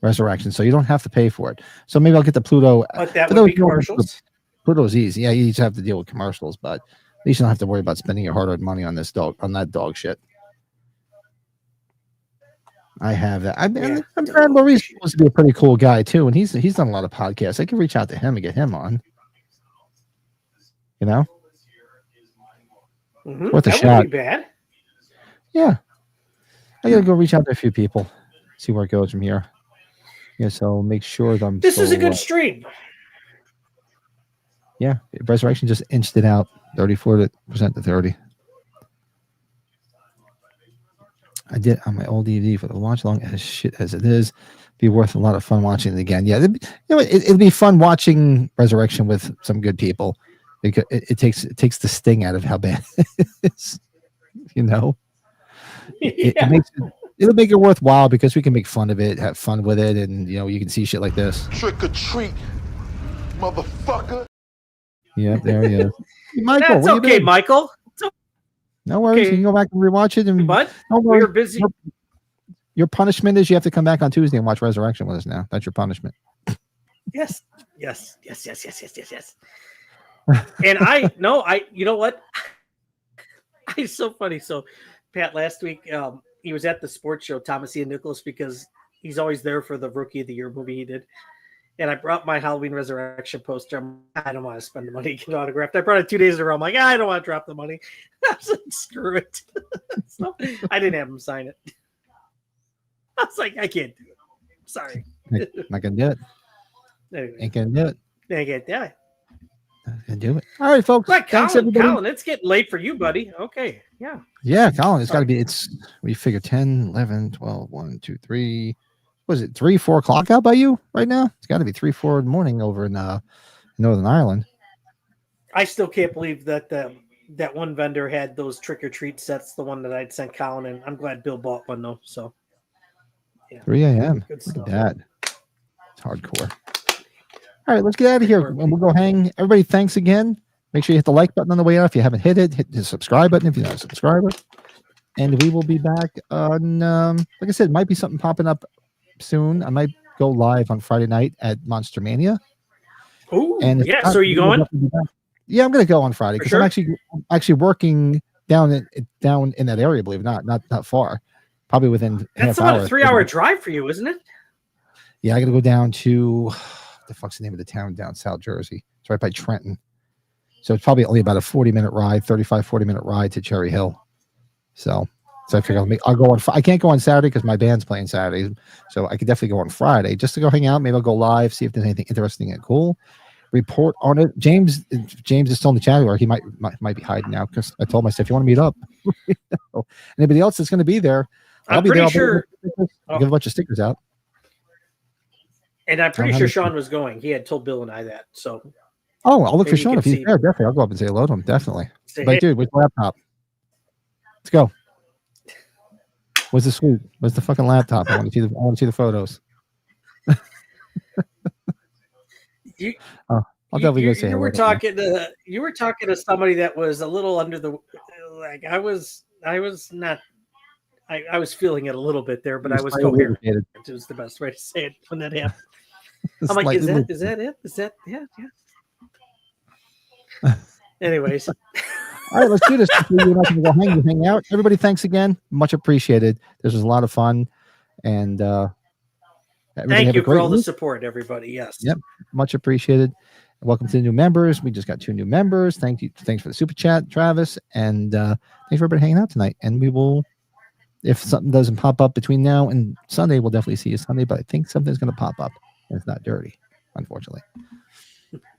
Speaker 1: Resurrection, so you don't have to pay for it. So maybe I'll get the Pluto.
Speaker 3: But that would be commercials.
Speaker 1: Pluto's easy. Yeah, you just have to deal with commercials, but at least you don't have to worry about spending your hard-earned money on that dog shit. I have that. I'm Brad Maurice supposed to be a pretty cool guy too, and he's done a lot of podcasts. I can reach out to him and get him on. You know.
Speaker 3: Mm-hmm.
Speaker 1: Worth a
Speaker 3: that
Speaker 1: shot.
Speaker 3: Would be bad.
Speaker 1: Yeah, I gotta go reach out to a few people, see where it goes from here. Yeah, so make sure that
Speaker 3: This is a good stream.
Speaker 1: Yeah, Resurrection just inched it out 34% to 30. I did on my old DVD for the watch long as shit as it is. Be worth a lot of fun watching it again. Yeah, it'll be fun watching Resurrection with some good people. Because it takes the sting out of how bad it is, you know. It'll make it worthwhile because we can make fun of it, have fun with it, and you can see shit like this.
Speaker 5: Trick or treat, motherfucker.
Speaker 1: Yeah, there he is. Michael,
Speaker 3: that's okay, Michael.
Speaker 1: No worries. Okay. You can go back and rewatch it. And
Speaker 3: but we're busy.
Speaker 1: Your punishment is you have to come back on Tuesday and watch Resurrection with us now. That's your punishment.
Speaker 3: Yes. And you know what? It's so funny. So, Pat, last week, he was at the sports show, Thomas Ian Nicholas, because he's always there for the Rookie of the Year movie he did. And I brought my Halloween Resurrection poster. I don't want to spend the money to get autographed. I brought it 2 days in a row. I'm like, I don't want to drop the money. I was like, screw it. So I didn't have him sign it. I was like, I can't do it. Sorry.
Speaker 1: Not gonna do it.
Speaker 3: Anyway,
Speaker 1: Ain't gonna do it.
Speaker 3: I can't do it.
Speaker 1: Not gonna do it. All right, folks.
Speaker 3: Right,
Speaker 1: Thanks,
Speaker 3: Colin,
Speaker 1: everybody.
Speaker 3: Colin, it's getting late for you, buddy. Okay, yeah.
Speaker 1: Yeah, Colin, it's got to be, we figure 10, 11, 12, 1, 2, 3. Was it 3, 4 o'clock out by you right now? It's got to be 3, 4 in the morning over in Northern Ireland.
Speaker 3: I still can't believe that that one vendor had those trick or treat sets, the one that I'd sent Colin, and I'm glad Bill bought one though. So, yeah.
Speaker 1: 3 a.m.
Speaker 3: Good
Speaker 1: Look
Speaker 3: stuff.
Speaker 1: at that. It's hardcore. All right, let's get out of here and we'll go hang. Everybody, thanks again. Make sure you hit the like button on the way out. If you haven't hit it, hit the subscribe button if you're not a subscriber. And we will be back on, like I said, might be something popping up soon. I might go live on Friday night at Monster Mania.
Speaker 3: Ooh,
Speaker 1: And if
Speaker 3: yeah.
Speaker 1: not,
Speaker 3: So are you
Speaker 1: we will
Speaker 3: going?
Speaker 1: definitely be back. Yeah, I'm going to go on Friday
Speaker 3: For
Speaker 1: because
Speaker 3: sure?
Speaker 1: I'm actually working down in that area. Believe it or not far. Probably within
Speaker 3: That's
Speaker 1: half
Speaker 3: about
Speaker 1: hour.
Speaker 3: a 3-hour drive for you, isn't it?
Speaker 1: Yeah, I got to go down to the fuck's the name of the town down South Jersey. It's right by Trenton. So it's probably only about a 40-minute ride, 40-minute ride to Cherry Hill. So I figure I'll go on. I can't go on Saturday because my band's playing Saturday. So I could definitely go on Friday just to go hang out. Maybe I'll go live, see if there's anything interesting and cool. Report on it. James is still in the chat, or he might be hiding now because I told myself, if you want to meet up, anybody else that's going to be there, I'll
Speaker 3: I'm
Speaker 1: be there.
Speaker 3: pretty sure.
Speaker 1: I'll give a bunch of stickers out.
Speaker 3: And I'm pretty
Speaker 1: have
Speaker 3: sure
Speaker 1: it.
Speaker 3: Sean was going. He had told Bill and I that. So
Speaker 1: Oh, I'll look for
Speaker 3: Maybe you
Speaker 1: Sean
Speaker 3: can
Speaker 1: if he's
Speaker 3: see-
Speaker 1: there. Definitely, I'll go up and say hello to him. Definitely.
Speaker 3: say,
Speaker 1: But
Speaker 3: hey,
Speaker 1: dude, where's the laptop? Let's go. Where's the suite? Where's the fucking laptop? I want to see the photos.
Speaker 3: you,
Speaker 1: I'll definitely go say
Speaker 3: you
Speaker 1: hello
Speaker 3: were
Speaker 1: to him.
Speaker 3: talking to somebody that was a little under the like. I was not. I was feeling it a little bit there, but I was
Speaker 1: Slightly
Speaker 3: coherent.
Speaker 1: irritated.
Speaker 3: It was the best way to say it when that happened. I'm like, is
Speaker 1: Slightly
Speaker 3: that it? Is that yeah? Anyways,
Speaker 1: All right, let's do this. Before you and I can go hang out. Everybody, thanks again. Much appreciated. This was a lot of fun, and everybody
Speaker 3: thank
Speaker 1: have a
Speaker 3: you for
Speaker 1: great
Speaker 3: all the
Speaker 1: week.
Speaker 3: support, everybody. Yes.
Speaker 1: Yep. Much appreciated. Welcome to the new members. We just got 2 new members. Thank you. Thanks for the super chat, Travis, and thanks for everybody hanging out tonight. And we will, if something doesn't pop up between now and Sunday, we'll definitely see you Sunday. But I think something's going to pop up, and it's not dirty, unfortunately.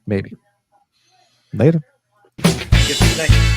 Speaker 1: Maybe. Later.
Speaker 3: Good night.